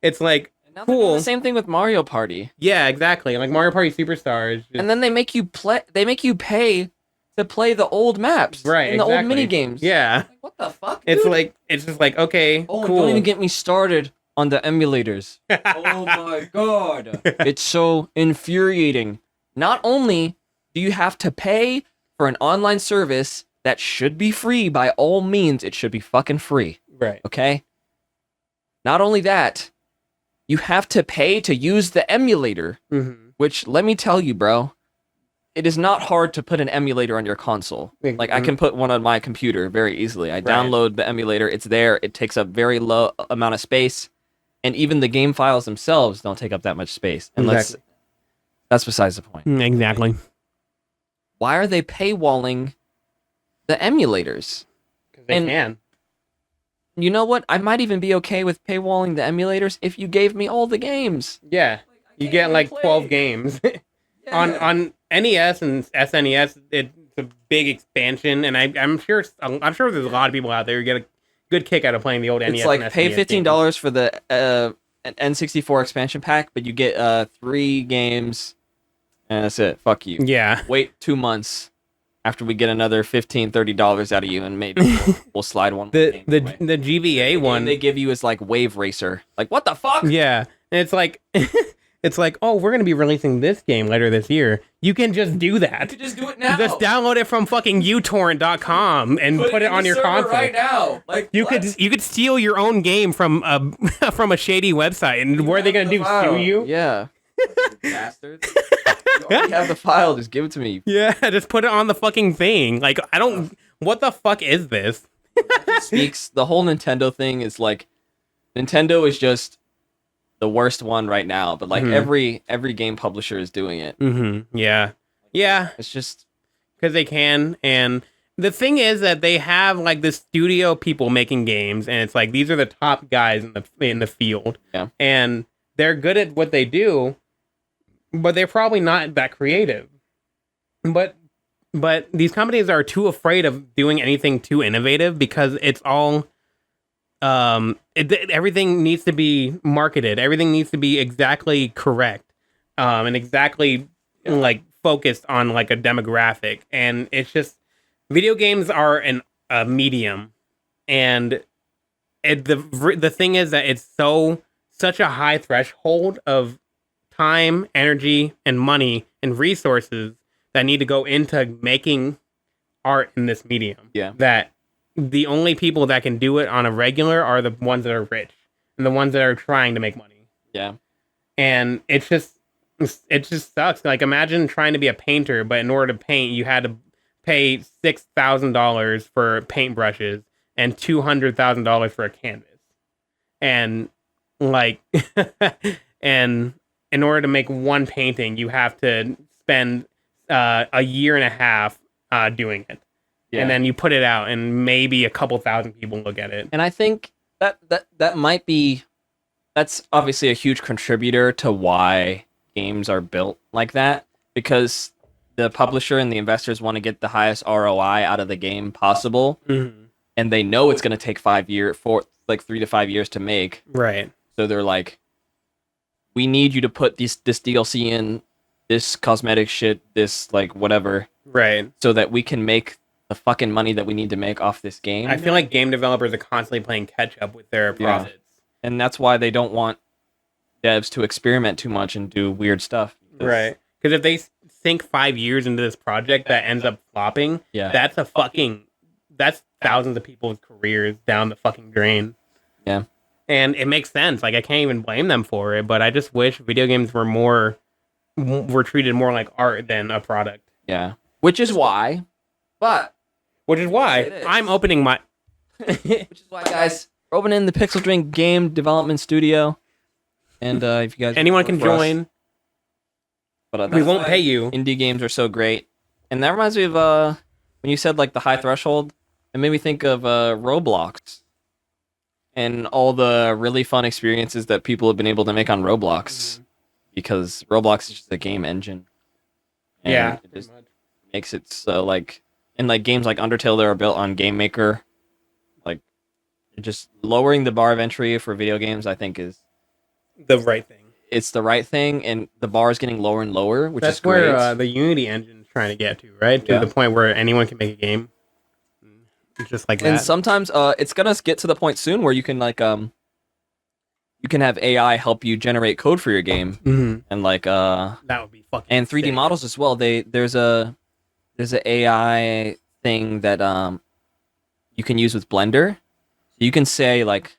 [SPEAKER 2] it's like
[SPEAKER 1] And now they're doing
[SPEAKER 2] cool.
[SPEAKER 1] the same thing with Mario Party.
[SPEAKER 2] Yeah, exactly. Like Mario Party Superstars. Just...
[SPEAKER 1] And then they make you pay to play the old maps.
[SPEAKER 2] Right,
[SPEAKER 1] And the old
[SPEAKER 2] exactly.
[SPEAKER 1] mini games.
[SPEAKER 2] Yeah.
[SPEAKER 1] Like, what the fuck,
[SPEAKER 2] It's
[SPEAKER 1] dude?
[SPEAKER 2] like, it's just like, okay,
[SPEAKER 1] Oh,
[SPEAKER 2] cool.
[SPEAKER 1] don't even get me started on the emulators. Oh my god. It's so infuriating. Not only do you have to pay for an online service that should be free by all means, it should be fucking free.
[SPEAKER 2] Right.
[SPEAKER 1] Okay? Not only that, you have to pay to use the emulator, which, let me tell you, bro, it is not hard to put an emulator on your console. Like, I can put one on my computer very easily. I download the emulator, it's there, it takes up very low amount of space, and even the game files themselves don't take up that much space. And that's besides the point.
[SPEAKER 2] Exactly.
[SPEAKER 1] Why are they paywalling the emulators?
[SPEAKER 2] Because they can.
[SPEAKER 1] You know what? I might even be okay with paywalling the emulators if you gave me all the games.
[SPEAKER 2] Yeah. You get like 12 games. On NES and SNES, it's a big expansion, and I'm sure there's a lot of people out there who get a good kick out of playing the old NES.
[SPEAKER 1] It's like
[SPEAKER 2] and
[SPEAKER 1] pay
[SPEAKER 2] SNES
[SPEAKER 1] $15
[SPEAKER 2] games.
[SPEAKER 1] for the an N64 expansion pack, but you get 3 games, and that's it. Fuck you.
[SPEAKER 2] Yeah.
[SPEAKER 1] Wait 2 months after we get another $15-$30 out of you, and maybe we'll slide one.
[SPEAKER 2] The GBA one
[SPEAKER 1] they give you is like Wave Racer. Like, what the fuck?
[SPEAKER 2] Yeah, and it's like. It's like, oh, we're going to be releasing this game later this year. You can just do that.
[SPEAKER 1] You can just do it now.
[SPEAKER 2] Just download it from fucking uTorrent.com and put it on your console.
[SPEAKER 1] Right now. Like,
[SPEAKER 2] you could steal your own game from a from a shady website, and what are they going to do? Sue you?
[SPEAKER 1] Yeah. Bastards. You already have the file. Just give it to me.
[SPEAKER 2] Yeah, just put it on the fucking thing. Like, I don't. What the fuck is this?
[SPEAKER 1] Speaks. The whole Nintendo thing is like, Nintendo is just the worst one right now, but like every game publisher is doing it.
[SPEAKER 2] Yeah.
[SPEAKER 1] It's just
[SPEAKER 2] because they can, and the thing is that they have like the studio people making games, and it's like these are the top guys in the field.
[SPEAKER 1] Yeah.
[SPEAKER 2] And they're good at what they do, but they're probably not that creative. But these companies are too afraid of doing anything too innovative because it's all everything needs to be marketed. Everything needs to be exactly correct, and exactly like focused on like a demographic. And it's just video games are a medium, and the thing is that it's such a high threshold of time, energy, and money and resources that need to go into making art in this medium.
[SPEAKER 1] Yeah.
[SPEAKER 2] That the only people that can do it on a regular are the ones that are rich and the ones that are trying to make money.
[SPEAKER 1] Yeah.
[SPEAKER 2] And it just sucks. Like, imagine trying to be a painter, but in order to paint, you had to pay $6,000 for paintbrushes and $200,000 for a canvas. And like, and in order to make one painting, you have to spend a year and a half doing it. Yeah. And then you put it out, and maybe a couple thousand people look at it.
[SPEAKER 1] And I think that might be, that's obviously a huge contributor to why games are built like that, because the publisher and the investors want to get the highest ROI out of the game possible, and they know it's going to take 3 to 5 years to make.
[SPEAKER 2] Right.
[SPEAKER 1] So they're like, we need you to put this DLC in, this cosmetic shit, this like whatever,
[SPEAKER 2] right,
[SPEAKER 1] so that we can make the fucking money that we need to make off this game.
[SPEAKER 2] I feel like game developers are constantly playing catch up with their profits.
[SPEAKER 1] And that's why they don't want devs to experiment too much and do weird stuff.
[SPEAKER 2] Right. Because if they sink 5 years into this project that ends up flopping, that's thousands of people's careers down the fucking drain.
[SPEAKER 1] Yeah.
[SPEAKER 2] And it makes sense. Like, I can't even blame them for it, but I just wish video games were treated more like art than a product.
[SPEAKER 1] Yeah. Which is why
[SPEAKER 2] I'm opening my...
[SPEAKER 1] Which is why, guys, we're opening the PixelDrink game development studio. And if you guys...
[SPEAKER 2] Anyone can join.
[SPEAKER 1] But
[SPEAKER 2] we won't pay you.
[SPEAKER 1] Indie games are so great. And that reminds me of when you said like the high threshold, it made me think of Roblox. And all the really fun experiences that people have been able to make on Roblox. Because Roblox is just a game engine. And it just makes it so like... And like games like Undertale that are built on Game Maker, like just lowering the bar of entry for video games, I think is
[SPEAKER 2] the right thing.
[SPEAKER 1] It's the right thing, and the bar is getting lower and lower, which
[SPEAKER 2] That's
[SPEAKER 1] is great.
[SPEAKER 2] where the Unity engine is trying to get to, right? To
[SPEAKER 1] Yeah.
[SPEAKER 2] the point where anyone can make a game. It's just like
[SPEAKER 1] And
[SPEAKER 2] that.
[SPEAKER 1] sometimes it's gonna get to the point soon where you can like you can have AI help you generate code for your game, and like
[SPEAKER 2] that would be fucking
[SPEAKER 1] and 3D
[SPEAKER 2] sick.
[SPEAKER 1] models as well. There's a AI thing that you can use with Blender. You can say like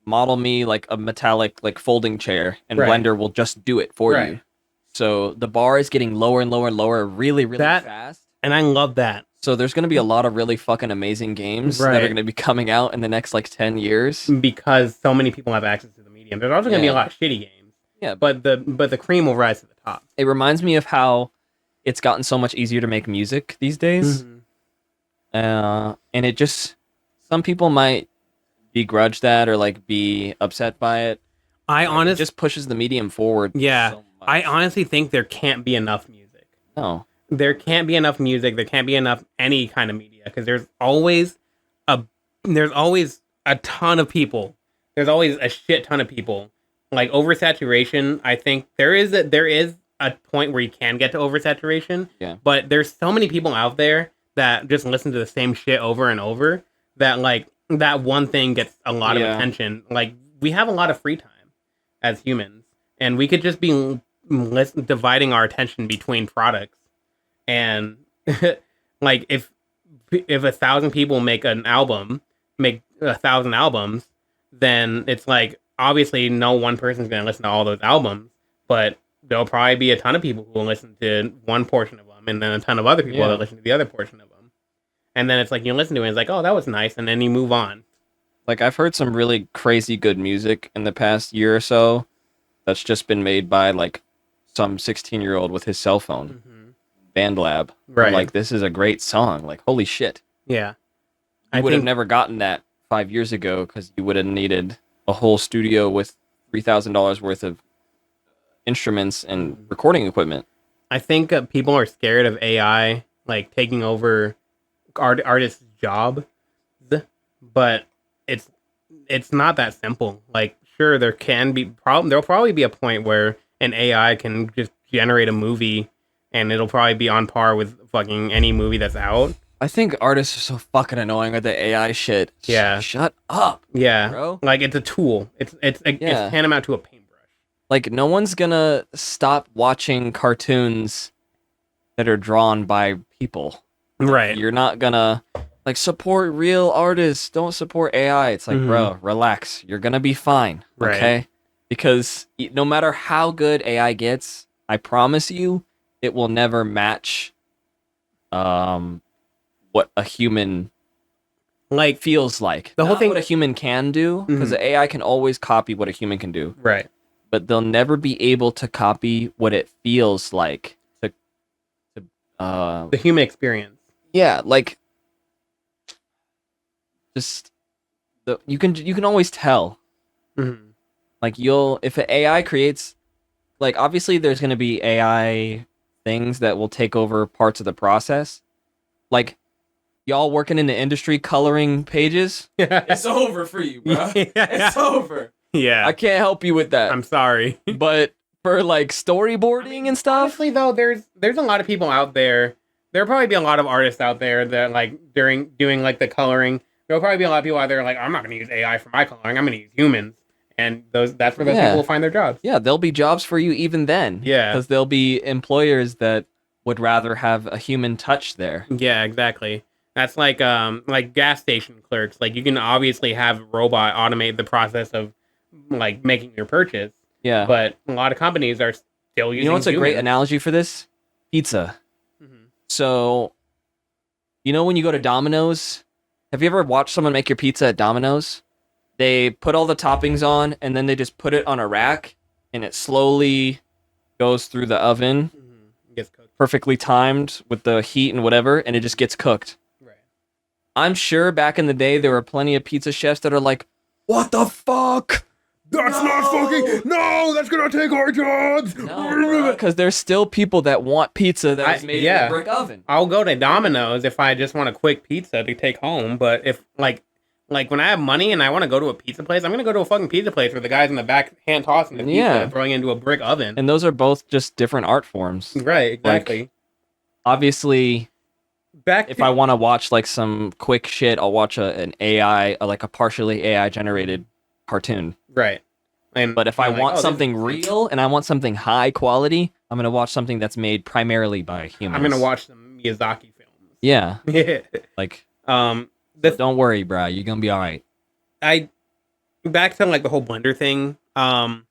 [SPEAKER 1] model me like a metallic like folding chair, and
[SPEAKER 2] Right.
[SPEAKER 1] Blender will just do it for
[SPEAKER 2] Right.
[SPEAKER 1] you. So the bar is getting lower and lower and lower really fast.
[SPEAKER 2] And I love that.
[SPEAKER 1] So there's going to be a lot of really fucking amazing games that are
[SPEAKER 2] Right.
[SPEAKER 1] going to be coming out in the next like 10 years.
[SPEAKER 2] Because so many people have access to the medium. There's also going to be a
[SPEAKER 1] Yeah.
[SPEAKER 2] lot of shitty games.
[SPEAKER 1] Yeah,
[SPEAKER 2] But the cream will rise to the top.
[SPEAKER 1] it reminds me of how it's gotten so much easier to make music these days. And it just, some people might begrudge that or like be upset by it.
[SPEAKER 2] I
[SPEAKER 1] It
[SPEAKER 2] honestly,
[SPEAKER 1] just pushes the medium forward.
[SPEAKER 2] yeah,
[SPEAKER 1] so much.
[SPEAKER 2] I honestly think there can't be enough music.
[SPEAKER 1] No.
[SPEAKER 2] There can't be enough music. There can't be enough any kind of media because there's always a ton of people. There's always a shit ton of people. Like oversaturation, I think there is a point where you can get to oversaturation.
[SPEAKER 1] Yeah.
[SPEAKER 2] But there's so many people out there that just listen to the same shit over and over that like that one thing gets a lot of
[SPEAKER 1] Yeah.
[SPEAKER 2] attention. Like we have a lot of free time as humans, and we could just be dividing our attention between products. And like if 1,000 people make 1,000 albums, then it's like obviously no one person's gonna listen to all those albums, but there'll probably be a ton of people who will listen to one portion of them, and then a ton of other people
[SPEAKER 1] Yeah.
[SPEAKER 2] that listen to the other portion of them. And then it's like you listen to it, and it's like, oh, that was nice, and then you move on.
[SPEAKER 1] Like I've heard some really crazy good music in the past year or so that's just been made by like some 16-year-old with his cell phone. BandLab.
[SPEAKER 2] Right.
[SPEAKER 1] I'm like, this is a great song. Like, holy shit.
[SPEAKER 2] Yeah,
[SPEAKER 1] I would have never gotten that 5 years ago because you would have needed a whole studio with $3,000 worth of instruments and recording equipment.
[SPEAKER 2] I think people are scared of AI like taking over artists' jobs, but it's not that simple. Like, sure, there can be there'll probably be a point where an AI can just generate a movie, and it'll probably be on par with fucking any movie that's out.
[SPEAKER 1] I think artists are so fucking annoying with the AI shit.
[SPEAKER 2] Yeah.
[SPEAKER 1] Shut up.
[SPEAKER 2] Yeah,
[SPEAKER 1] Bro.
[SPEAKER 2] like it's a tool. It's tantamount to a paintbrush.
[SPEAKER 1] Like, no one's gonna stop watching cartoons that are drawn by people.
[SPEAKER 2] Right.
[SPEAKER 1] You're not gonna like support real artists. Don't support AI. It's like,
[SPEAKER 2] Mhm.
[SPEAKER 1] bro, relax. You're gonna be fine.
[SPEAKER 2] Right.
[SPEAKER 1] Okay? Because no matter how good AI gets, I promise you, it will never match what a human
[SPEAKER 2] Like
[SPEAKER 1] feels like.
[SPEAKER 2] The whole
[SPEAKER 1] Not
[SPEAKER 2] thing-
[SPEAKER 1] what a human can do, because the AI can always copy what a human can do,
[SPEAKER 2] right.
[SPEAKER 1] but they'll never be able to copy what it feels like to
[SPEAKER 2] The human experience.
[SPEAKER 1] yeah, like just you can always tell.
[SPEAKER 2] Mm-hmm.
[SPEAKER 1] Like if an AI creates, like obviously there's going to be AI things that will take over parts of the process. Like y'all working in the industry coloring pages, it's over for you, bro. It's over.
[SPEAKER 2] Yeah.
[SPEAKER 1] I can't help you with that.
[SPEAKER 2] I'm sorry.
[SPEAKER 1] But for like storyboarding and stuff,
[SPEAKER 2] Honestly, though, there's a lot of people out there. There'll probably be a lot of artists out there that like doing like the coloring. There'll probably be a lot of people out there like, I'm not going to use AI for my coloring. I'm going to use humans, and that's where those
[SPEAKER 1] Yeah.
[SPEAKER 2] people will find their jobs.
[SPEAKER 1] yeah, there'll be jobs for you even then.
[SPEAKER 2] Yeah.
[SPEAKER 1] Because there'll be employers that would rather have a human touch there.
[SPEAKER 2] Yeah, exactly. That's like gas station clerks. Like you can obviously have a robot automate the process of like making your purchase,
[SPEAKER 1] Yeah.
[SPEAKER 2] but a lot of companies are still using.
[SPEAKER 1] You know what's a great
[SPEAKER 2] humans.
[SPEAKER 1] analogy for this? Pizza.
[SPEAKER 2] Mhm.
[SPEAKER 1] So, you know when you go to Domino's, have you ever watched someone make your pizza at Domino's? They put all the toppings on and then they just put it on a rack and it slowly goes through the oven,
[SPEAKER 2] Gets cooked.
[SPEAKER 1] perfectly timed with the heat and whatever, and it just gets cooked.
[SPEAKER 2] Right.
[SPEAKER 1] I'm sure back in the day there were plenty of pizza chefs that are like, "What the fuck?
[SPEAKER 3] That's not fucking. No, that's gonna take our jobs.
[SPEAKER 1] No, because there's still people that want pizza that is made in
[SPEAKER 2] yeah.
[SPEAKER 1] a brick oven.
[SPEAKER 2] I'll go to Domino's if I just want a quick pizza to take home, but if like Like, when I have money and I want to go to a pizza place, I'm going to go to a fucking pizza place where the guy's in the back hand tossing the pizza and throwing it into a brick oven.
[SPEAKER 1] And those are both just different art forms.
[SPEAKER 2] Right, exactly.
[SPEAKER 1] Like, obviously, if I want to watch like some quick shit, I'll watch an AI, like a partially AI generated cartoon.
[SPEAKER 2] Right.
[SPEAKER 1] But if I want something real and I want something high quality, I'm going to watch something that's made primarily by humans.
[SPEAKER 2] I'm going to watch some Miyazaki films.
[SPEAKER 1] Yeah. Like,
[SPEAKER 2] don't
[SPEAKER 1] worry, bro. You're going to be all right.
[SPEAKER 2] Back to like the whole Blender thing. I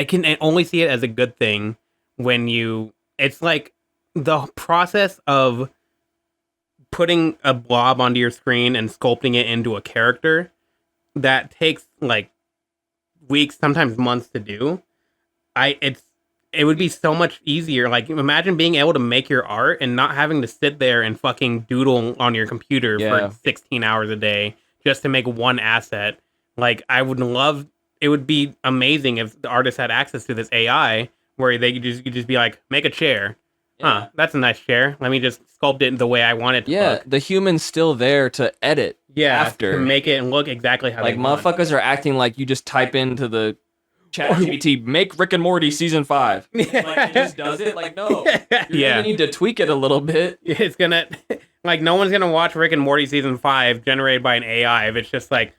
[SPEAKER 2] can only see it as a good thing when it's like the process of putting a blob onto your screen and sculpting it into a character that takes like weeks, sometimes months to do. It would be so much easier. Like, imagine being able to make your art and not having to sit there and fucking doodle on your computer for 16 hours a day just to make one asset. Like, it would be amazing if the artist had access to this AI where they could just be like, make a chair. Yeah. Huh, that's a nice chair. Let me just sculpt it the way I want it to look.
[SPEAKER 1] The human's still there to edit after.
[SPEAKER 2] To make it look exactly how they want.
[SPEAKER 1] Motherfuckers are acting like you just type into the ChatGPT, make Rick and Morty season 5. Like, it just does it? Like, no. You're gonna need to tweak it a little bit.
[SPEAKER 2] It's gonna, like, no one's gonna watch Rick and Morty season 5 generated by an AI if it's just like,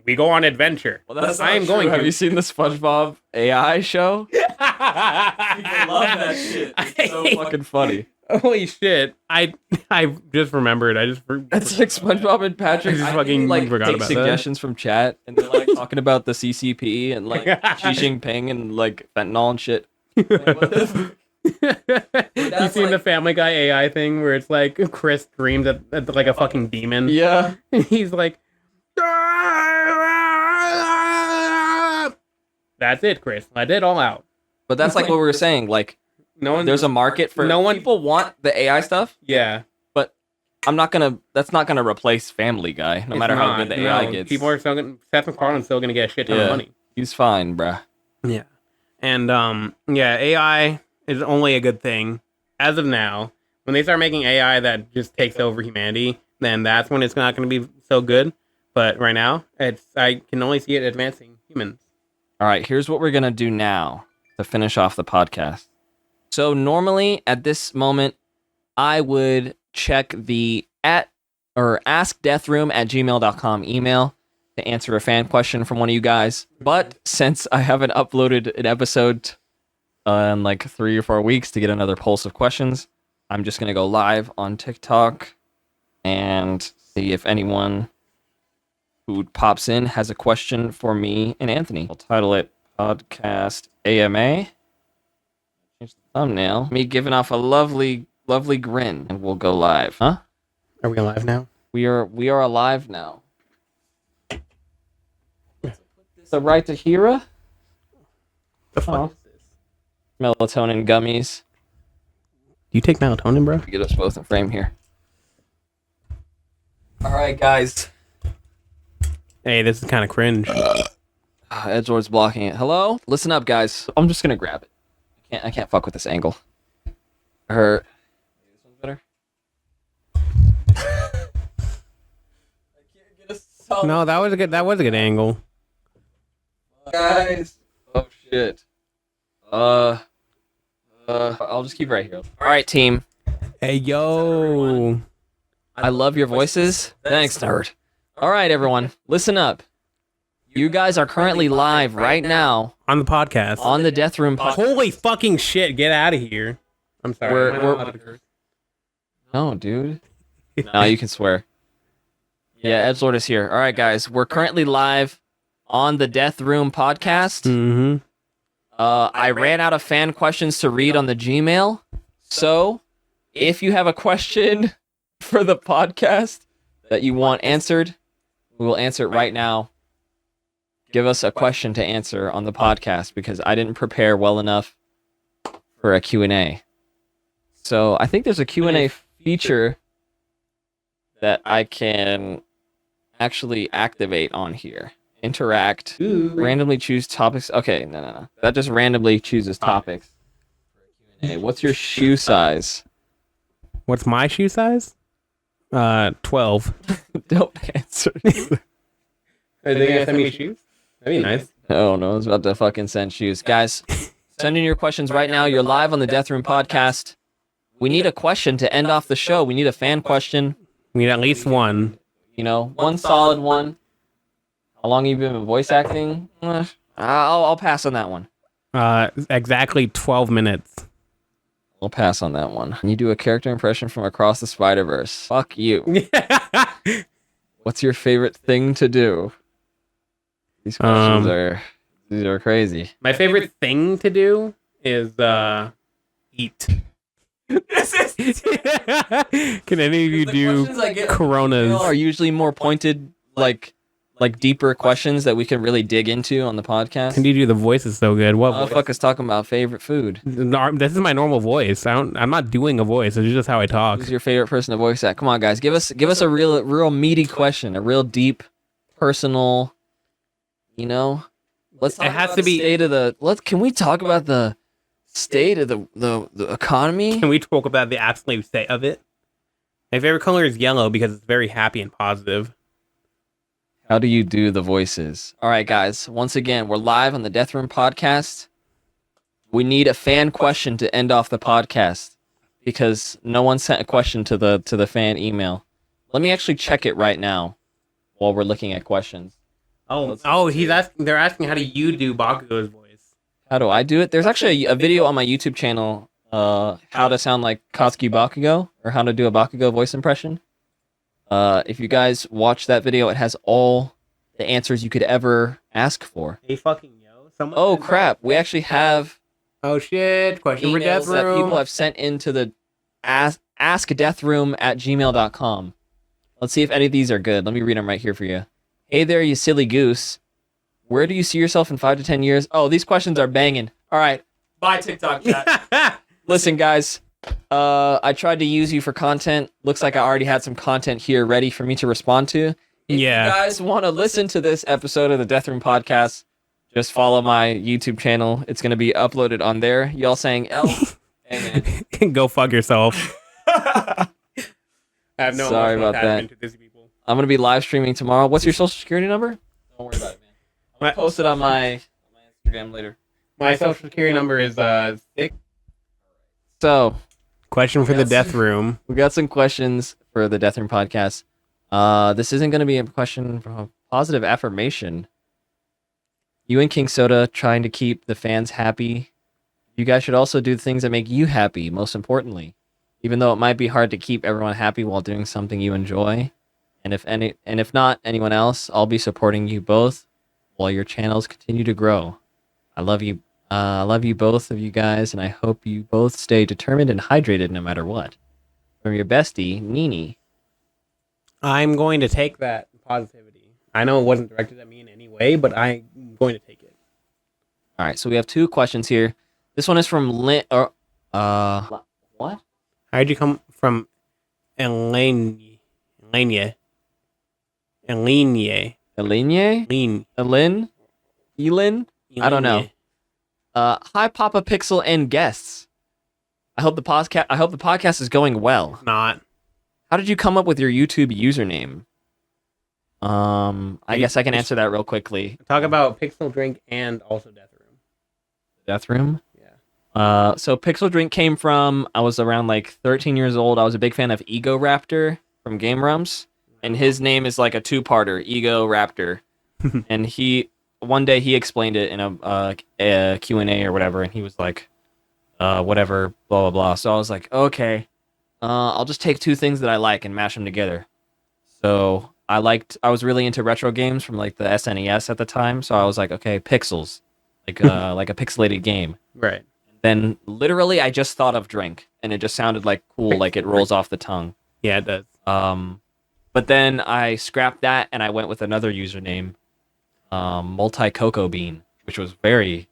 [SPEAKER 2] we go on adventure.
[SPEAKER 1] Well, that's not true. Have you seen the SpongeBob AI show? People love that shit. It's so fucking funny.
[SPEAKER 2] Holy shit! I just remembered.
[SPEAKER 1] It's like SpongeBob and Patrick.
[SPEAKER 2] I just fucking forgot
[SPEAKER 1] take
[SPEAKER 2] about
[SPEAKER 1] suggestions from chat, and they're like talking about the CCP and like Xi Jinping and like fentanyl and shit. Like,
[SPEAKER 2] you seen the Family Guy AI thing where it's like Chris dreams at like a fucking demon?
[SPEAKER 1] Yeah,
[SPEAKER 2] he's like, that's it, Chris. Let it all out.
[SPEAKER 1] But that's like what we were saying. Like, there's a market for people want the AI stuff.
[SPEAKER 2] Yeah.
[SPEAKER 1] But that's not gonna replace Family Guy, no matter how good the AI gets.
[SPEAKER 2] People are still Seth MacFarlane's still gonna get a shit ton of money.
[SPEAKER 1] He's fine, bruh.
[SPEAKER 2] Yeah. And AI is only a good thing. As of now, when they start making AI that just takes over humanity, then that's when it's not gonna be so good. But right now, I can only see it advancing humans.
[SPEAKER 1] All right, here's what we're gonna do now to finish off the podcast. So normally at this moment, I would check the askdeathroom@gmail.com email to answer a fan question from one of you guys. But since I haven't uploaded an episode in like 3 or 4 weeks to get another pulse of questions, I'm just gonna go live on TikTok and see if anyone who pops in has a question for me and Anthony. I'll title it Podcast AMA. Change the thumbnail. Me giving off a lovely grin, and we'll go live. Huh?
[SPEAKER 2] Are we alive now?
[SPEAKER 1] We are alive now. The right to Hira?
[SPEAKER 2] The fuck is this?
[SPEAKER 1] Melatonin gummies.
[SPEAKER 2] You take melatonin, bro?
[SPEAKER 1] Get us both in frame here. All right, guys.
[SPEAKER 2] Hey, this is kind of cringe.
[SPEAKER 1] Edgelord's blocking it. Hello? Listen up, guys. I'm just gonna grab it. I can't fuck with this angle. This one's better.
[SPEAKER 2] No, that was a good angle.
[SPEAKER 1] Guys. Oh shit. I'll just keep right here. All right, team.
[SPEAKER 2] Hey, yo.
[SPEAKER 1] I love your voices. Thanks, nerd. All right, everyone. Listen up. You guys are currently live right now
[SPEAKER 2] on the podcast.
[SPEAKER 1] On the Death Room podcast.
[SPEAKER 2] Holy fucking shit, get out of here. I'm sorry.
[SPEAKER 1] No, dude. No, you can swear. Yeah, Edgelord is here. All right, guys. We're currently live on the Death Room podcast.
[SPEAKER 2] Mm-hmm.
[SPEAKER 1] I ran out of fan questions to read on the Gmail. So, if you have a question for the podcast that you want answered, we will answer it right now. Give us a question to answer on the podcast because I didn't prepare well enough for a Q&A. So I think there's a Q&A feature that I can actually activate on here. Interact. Randomly choose topics. Okay, no. That just randomly chooses topics. Hey, what's your shoe size?
[SPEAKER 2] What's my shoe size? 12.
[SPEAKER 1] Don't answer.
[SPEAKER 2] Are they gonna send me shoes? That'd be nice.
[SPEAKER 1] Oh no, I was about to fucking send shoes. Guys, send in your questions right now. You're live on the Death Room podcast. We need a question to end off the show. We need a fan question.
[SPEAKER 2] We need at least one.
[SPEAKER 1] You know, one solid one. How long have you been voice acting? I'll pass on that one.
[SPEAKER 2] Exactly 12 minutes.
[SPEAKER 1] I'll pass on that one. Can you do a character impression from Across the Spider-Verse? Fuck you. What's your favorite thing to do? These questions are crazy.
[SPEAKER 2] My favorite thing to do is eat. Can any of you do Coronas?
[SPEAKER 1] Are usually more pointed, like deeper questions that we can really dig into on the podcast.
[SPEAKER 2] Can you do the voices so good? What
[SPEAKER 1] motherfuckers talking about favorite food?
[SPEAKER 2] This is my normal voice. I'm not doing a voice. It's just how I talk.
[SPEAKER 1] Who's your favorite person to voice act? Come on, guys, give us a real meaty question, a real deep, personal. You know, let's. Talk
[SPEAKER 2] it has
[SPEAKER 1] about
[SPEAKER 2] to
[SPEAKER 1] the
[SPEAKER 2] be
[SPEAKER 1] state of the. Can we talk about the state of the economy?
[SPEAKER 2] Can we talk about the absolute state of it? My favorite color is yellow because it's very happy and positive.
[SPEAKER 1] How do you do the voices? All right, guys. Once again, we're live on the Death Room podcast. We need a fan question to end off the podcast because no one sent a question to the fan email. Let me actually check it right now while we're looking at questions.
[SPEAKER 2] They're asking how do you do Bakugo's voice?
[SPEAKER 1] How do I do it? There's actually a video on my YouTube channel, how to sound like Katsuki Bakugo, or how to do a Bakugo voice impression. If you guys watch that video, it has all the answers you could ever ask for.
[SPEAKER 2] Hey, fucking yo!
[SPEAKER 1] Oh crap! We actually have
[SPEAKER 2] question for Death Room
[SPEAKER 1] that people have sent into the askdeathroom@gmail.com. Let's see if any of these are good. Let me read them right here for you. Hey there, you silly goose. Where do you see yourself in 5 to 10 years? Oh, these questions are banging. All right. Bye, TikTok chat. Listen, guys. I tried to use you for content. Looks like I already had some content here ready for me to respond to. If you guys want to listen to this episode of the Death Room podcast, just follow my YouTube channel. It's going to be uploaded on there. Y'all saying L? And
[SPEAKER 2] go fuck yourself. I have no
[SPEAKER 1] Sorry about that. I'm going to be live streaming tomorrow. What's your social security number? Don't worry about it, man. I'm going to post it on my Instagram later.
[SPEAKER 2] My social security number is 6.
[SPEAKER 1] So,
[SPEAKER 2] question for the Death Room.
[SPEAKER 1] We got some questions for the Death Room podcast. This isn't going to be a question from a positive affirmation. You and King Soda trying to keep the fans happy. You guys should also do things that make you happy, most importantly. Even though it might be hard to keep everyone happy while doing something you enjoy. And if not anyone else, I'll be supporting you both while your channels continue to grow. I love you. I love you both of you guys, and I hope you both stay determined and hydrated no matter what. From your bestie, Nini.
[SPEAKER 2] I'm going to take that positivity. I know it wasn't directed at me in any way, but I'm going to take it.
[SPEAKER 1] All right, so we have 2 questions here. This one is from what?
[SPEAKER 2] How'd you come from Elenia? Elenia.
[SPEAKER 1] Elin? I don't know. Hi, Papa Pixel and guests. I hope the podcast is going well.
[SPEAKER 2] It's not.
[SPEAKER 1] How did you come up with your YouTube username? I guess I can answer that real quickly.
[SPEAKER 2] Talk about PixelDrink and also Death Room.
[SPEAKER 1] Death Room?
[SPEAKER 2] Yeah.
[SPEAKER 1] So PixelDrink came from, I was around like 13 years old. I was a big fan of Ego Raptor from Game Rums. And his name is like a 2-parter, Ego Raptor. And one day he explained it in a Q&A or whatever, and he was like, whatever, blah, blah, blah. So I was like, okay, I'll just take 2 things that I like and mash them together. So I was really into retro games from like the SNES at the time. So I was like, okay, pixels, like a pixelated game.
[SPEAKER 2] Right.
[SPEAKER 1] Then literally I just thought of drink, and it just sounded like cool, like it rolls off the tongue.
[SPEAKER 2] Yeah, it does.
[SPEAKER 1] But then I scrapped that and I went with another username, Multi Cocoa Bean, which was very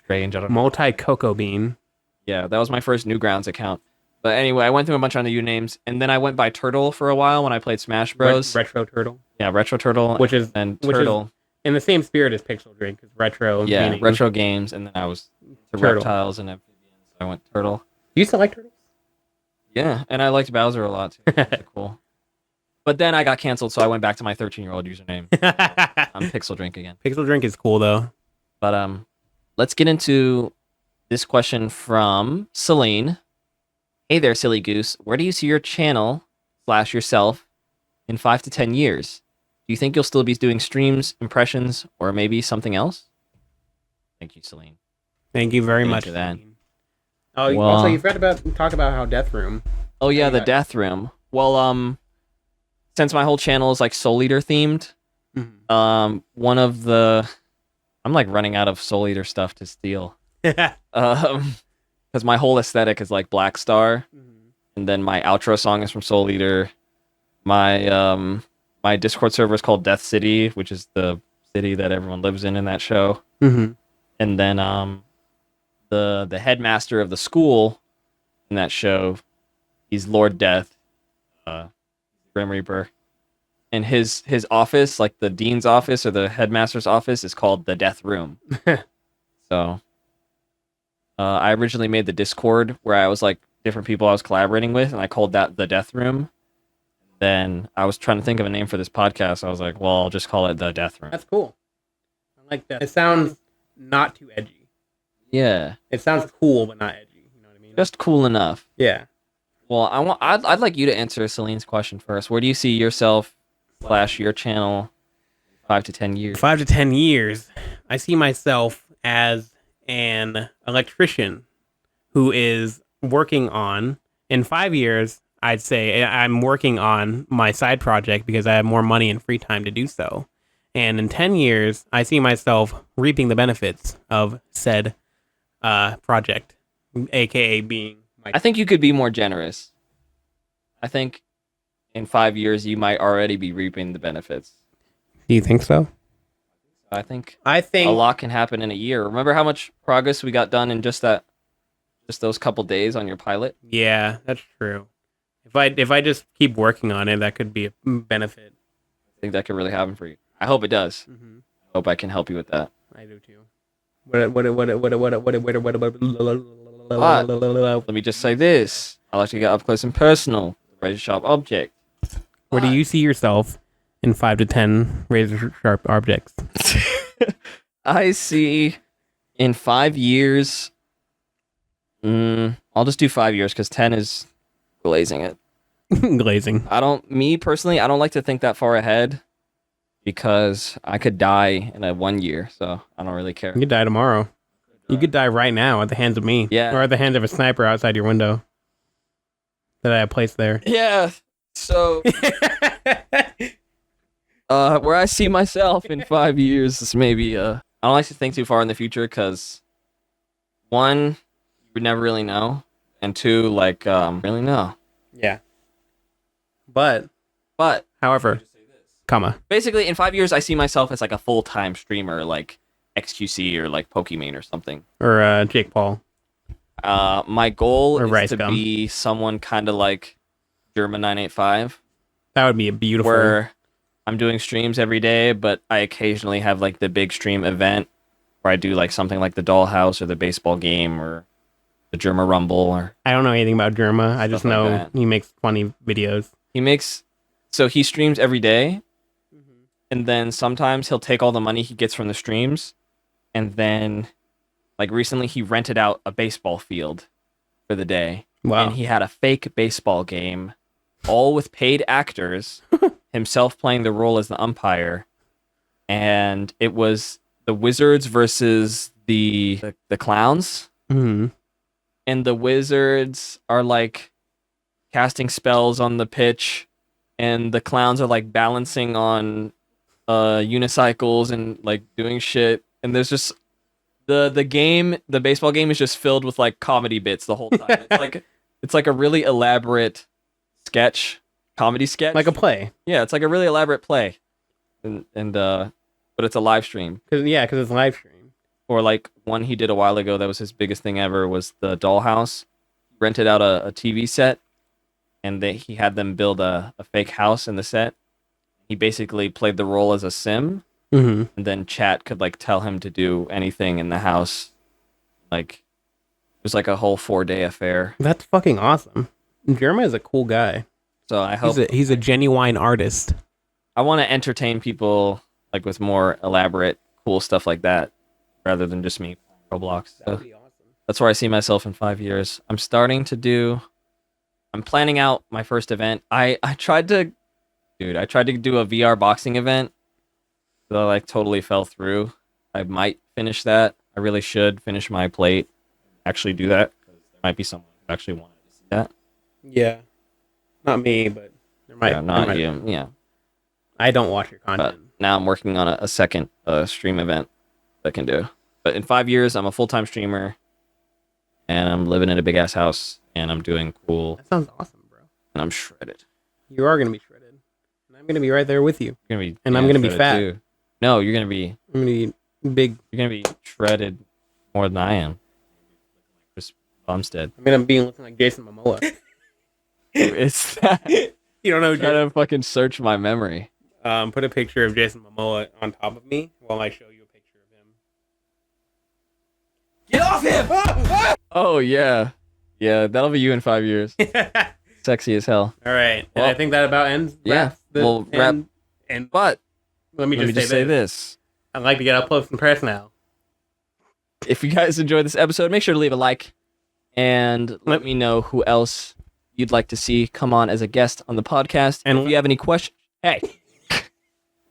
[SPEAKER 1] strange. I don't know.
[SPEAKER 2] Multi Cocoa Bean.
[SPEAKER 1] Yeah, that was my first Newgrounds account. But anyway, I went through a bunch of other names, and then I went by Turtle for a while when I played Smash Bros.
[SPEAKER 2] Retro Turtle.
[SPEAKER 1] Yeah, Retro Turtle.
[SPEAKER 2] Which is
[SPEAKER 1] Turtle.
[SPEAKER 2] In the same spirit as PixelDrink, because retro.
[SPEAKER 1] Yeah, retro games, and then I was to reptiles and amphibians. So I went Turtle.
[SPEAKER 2] You used to like turtles?
[SPEAKER 1] Yeah, and I liked Bowser a lot too. Cool. But then I got canceled, so I went back to my 13-year-old username. I'm PixelDrink again.
[SPEAKER 2] PixelDrink is cool though.
[SPEAKER 1] But let's get into this question from Celine. Hey there, silly goose. Where do you see your channel / yourself in 5 to 10 years? Do you think you'll still be doing streams, impressions, or maybe something else? Thank you, Celine.
[SPEAKER 2] Thank you very
[SPEAKER 1] Get
[SPEAKER 2] much.
[SPEAKER 1] into that.
[SPEAKER 2] Oh,
[SPEAKER 1] Well-
[SPEAKER 2] also you forgot to talk about how Death Room.
[SPEAKER 1] Oh yeah, the
[SPEAKER 2] Yeah.
[SPEAKER 1] death room. Well, since my whole channel is like Soul Eater themed, one of the I'm like running out of Soul Eater stuff to steal. Because my whole aesthetic is like Black Star, and then my outro song is from Soul Eater. My my Discord server is called Death City, which is the city that everyone lives in that show.
[SPEAKER 2] Mm-hmm.
[SPEAKER 1] And then the headmaster of the school in that show, he's Lord Death, Grim Reaper. And his office, like the dean's office or the headmaster's office, is called the Death Room. So I originally made the Discord where I was like different people I was collaborating with, and I called that the Death Room. Then I was trying to think of a name for this podcast. I was like, well, I'll just call it the Death Room.
[SPEAKER 2] That's cool. I like that. It sounds not too edgy.
[SPEAKER 1] Yeah,
[SPEAKER 2] It sounds cool, but not edgy. You know what I mean?
[SPEAKER 1] just cool enough.
[SPEAKER 2] Yeah.
[SPEAKER 1] Well, I'd like you to answer Celine's question first. Where do you see yourself / your channel 5 to 10 years?
[SPEAKER 2] 5 to 10 years, I see myself as an electrician who is working on, in 5 years, I'd say I'm working on my side project because I have more money and free time to do so. And in 10 years, I see myself reaping the benefits of said project, aka being my.
[SPEAKER 1] I think you could be more generous. I think in 5 years you might already be reaping the benefits.
[SPEAKER 2] Do you think so?
[SPEAKER 1] I think
[SPEAKER 2] I think
[SPEAKER 1] a lot can happen in a year. Remember how much progress we got done in just those couple days on your pilot?
[SPEAKER 2] Yeah, that's true. If I just keep working on it, that could be a benefit.
[SPEAKER 1] I think that could really happen for you. I hope it does.
[SPEAKER 2] Mm-hmm.
[SPEAKER 1] I hope I can help you with that.
[SPEAKER 2] I do too.
[SPEAKER 1] Let me just say this. I like to get up close and personal. Razor sharp object.
[SPEAKER 2] Where do you see yourself in 5 to 10 razor sharp objects?
[SPEAKER 1] I see in 5 years. I'll just do 5 years because 10 is glazing it.
[SPEAKER 2] Glazing.
[SPEAKER 1] Me personally, I don't like to think that far ahead because I could die in 1 year, so I don't really care.
[SPEAKER 2] You could die tomorrow. You could die right now at the hands of me.
[SPEAKER 1] Yeah.
[SPEAKER 2] Or at the hands of a sniper outside your window that I have placed there.
[SPEAKER 1] Yeah. So, where I see myself in 5 years is maybe I don't like to think too far in the future because 1, you would never really know, and 2, like really know.
[SPEAKER 2] Yeah. But, however,
[SPEAKER 1] basically in 5 years I see myself as like a full-time streamer, like XQC or like Pokimane or something.
[SPEAKER 2] or Jake Paul.
[SPEAKER 1] My goal
[SPEAKER 2] Or
[SPEAKER 1] is
[SPEAKER 2] Rice
[SPEAKER 1] to
[SPEAKER 2] Gum.
[SPEAKER 1] be someone kind of like German 985,
[SPEAKER 2] That would be a beautiful.
[SPEAKER 1] where I'm doing streams every day, but I occasionally have like the big stream event where I do like something like the Dollhouse or the baseball game or the Germa Rumble. Or
[SPEAKER 2] I don't know anything about Germa. I just
[SPEAKER 1] Stuff like
[SPEAKER 2] know
[SPEAKER 1] that.
[SPEAKER 2] he makes funny videos.
[SPEAKER 1] he streams every day, and then sometimes he'll take all the money he gets from the streams, and then like recently he rented out a baseball field for the day.
[SPEAKER 2] Wow.
[SPEAKER 1] And he had a fake baseball game, all with paid actors, himself playing the role as the umpire, and it was the Wizards versus the Clowns,
[SPEAKER 2] hmm
[SPEAKER 1] and the Wizards are like casting spells on the pitch, and the Clowns are like balancing on unicycles and like doing shit, and there's just the baseball game is just filled with like comedy bits the whole time. It's like a really elaborate comedy sketch.
[SPEAKER 2] Like a play.
[SPEAKER 1] Yeah, it's like a really elaborate play. And but it's a live stream.
[SPEAKER 2] Because it's live stream.
[SPEAKER 1] Or like one he did a while ago that was his biggest thing ever was the Dollhouse. Rented out a TV set, and he had them build a fake house in the set. He basically played the role as a sim,
[SPEAKER 2] Mm-hmm.
[SPEAKER 1] and then chat could like tell him to do anything in the house. Like it was like a whole 4-day affair.
[SPEAKER 2] That's fucking awesome. Germa is a cool guy.
[SPEAKER 1] So I hope
[SPEAKER 2] He's a genuine artist.
[SPEAKER 1] I want to entertain people like with more elaborate, cool stuff like that, rather than just me playing Roblox. So
[SPEAKER 2] That'd be awesome.
[SPEAKER 1] that's where I see myself in 5 years. I'm planning out my first event. I tried to do a VR boxing event, but I like totally fell through. I might finish that. I really should finish my plate. Actually do that because there might be someone who actually wanted to see that.
[SPEAKER 2] Yeah, not me, but there might.
[SPEAKER 1] Yeah, not you. Yeah.
[SPEAKER 2] I don't watch your
[SPEAKER 1] But
[SPEAKER 2] content.
[SPEAKER 1] now I'm working on a second stream event that I can do. But in 5 years, I'm a full-time streamer, and I'm living in a big-ass house, and I'm doing cool,
[SPEAKER 2] That sounds awesome, bro.
[SPEAKER 1] and I'm shredded.
[SPEAKER 2] You are gonna be shredded, and I'm gonna be right there with you.
[SPEAKER 1] You're gonna be,
[SPEAKER 2] And I'm gonna be
[SPEAKER 1] shredded
[SPEAKER 2] fat.
[SPEAKER 1] too. No, you're gonna be
[SPEAKER 2] Big.
[SPEAKER 1] shredded more than I am. Just Bumstead.
[SPEAKER 2] I'm gonna be looking like Jason Momoa.
[SPEAKER 1] It's that.
[SPEAKER 2] You don't know.
[SPEAKER 1] Try to fucking search my memory.
[SPEAKER 2] Put a picture of Jason Momoa on top of me while I show you a picture of him.
[SPEAKER 3] Get off him!
[SPEAKER 1] Oh yeah, yeah. That'll be you in 5 years. Sexy as hell.
[SPEAKER 2] All right, and
[SPEAKER 1] Well,
[SPEAKER 2] I think that about ends.
[SPEAKER 1] Yeah.
[SPEAKER 2] We'll
[SPEAKER 1] wrap.
[SPEAKER 2] And
[SPEAKER 1] But
[SPEAKER 2] let me
[SPEAKER 1] let me
[SPEAKER 2] just
[SPEAKER 1] say this.
[SPEAKER 2] I'd like to get up close and personal.
[SPEAKER 1] If you guys enjoyed this episode, make sure to leave a like and let me know who else you'd like to see come on as a guest on the podcast. And if you have any questions, hey,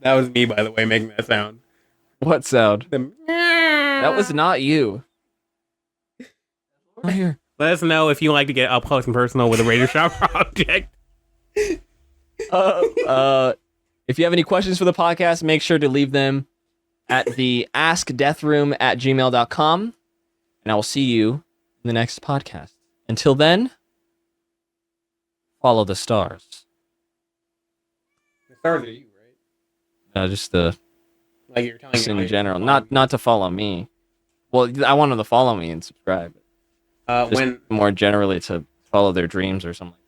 [SPEAKER 2] That was me, by the way, making that sound.
[SPEAKER 1] what sound?
[SPEAKER 2] The-
[SPEAKER 1] That was not you. Right here.
[SPEAKER 2] Let us know if you like to get up close and personal with a Raider Shop object.
[SPEAKER 1] If you have any questions for the podcast, make sure to leave them at the askdeathroom@gmail.com. And I will see you in the next podcast. Until then, follow the stars.
[SPEAKER 2] The stars are you, right?
[SPEAKER 1] Just the
[SPEAKER 2] Like you're telling
[SPEAKER 1] just
[SPEAKER 2] me.
[SPEAKER 1] in general, not to follow me. Well, I want them to follow me and subscribe. Just
[SPEAKER 2] when
[SPEAKER 1] more generally to follow their dreams or something like that.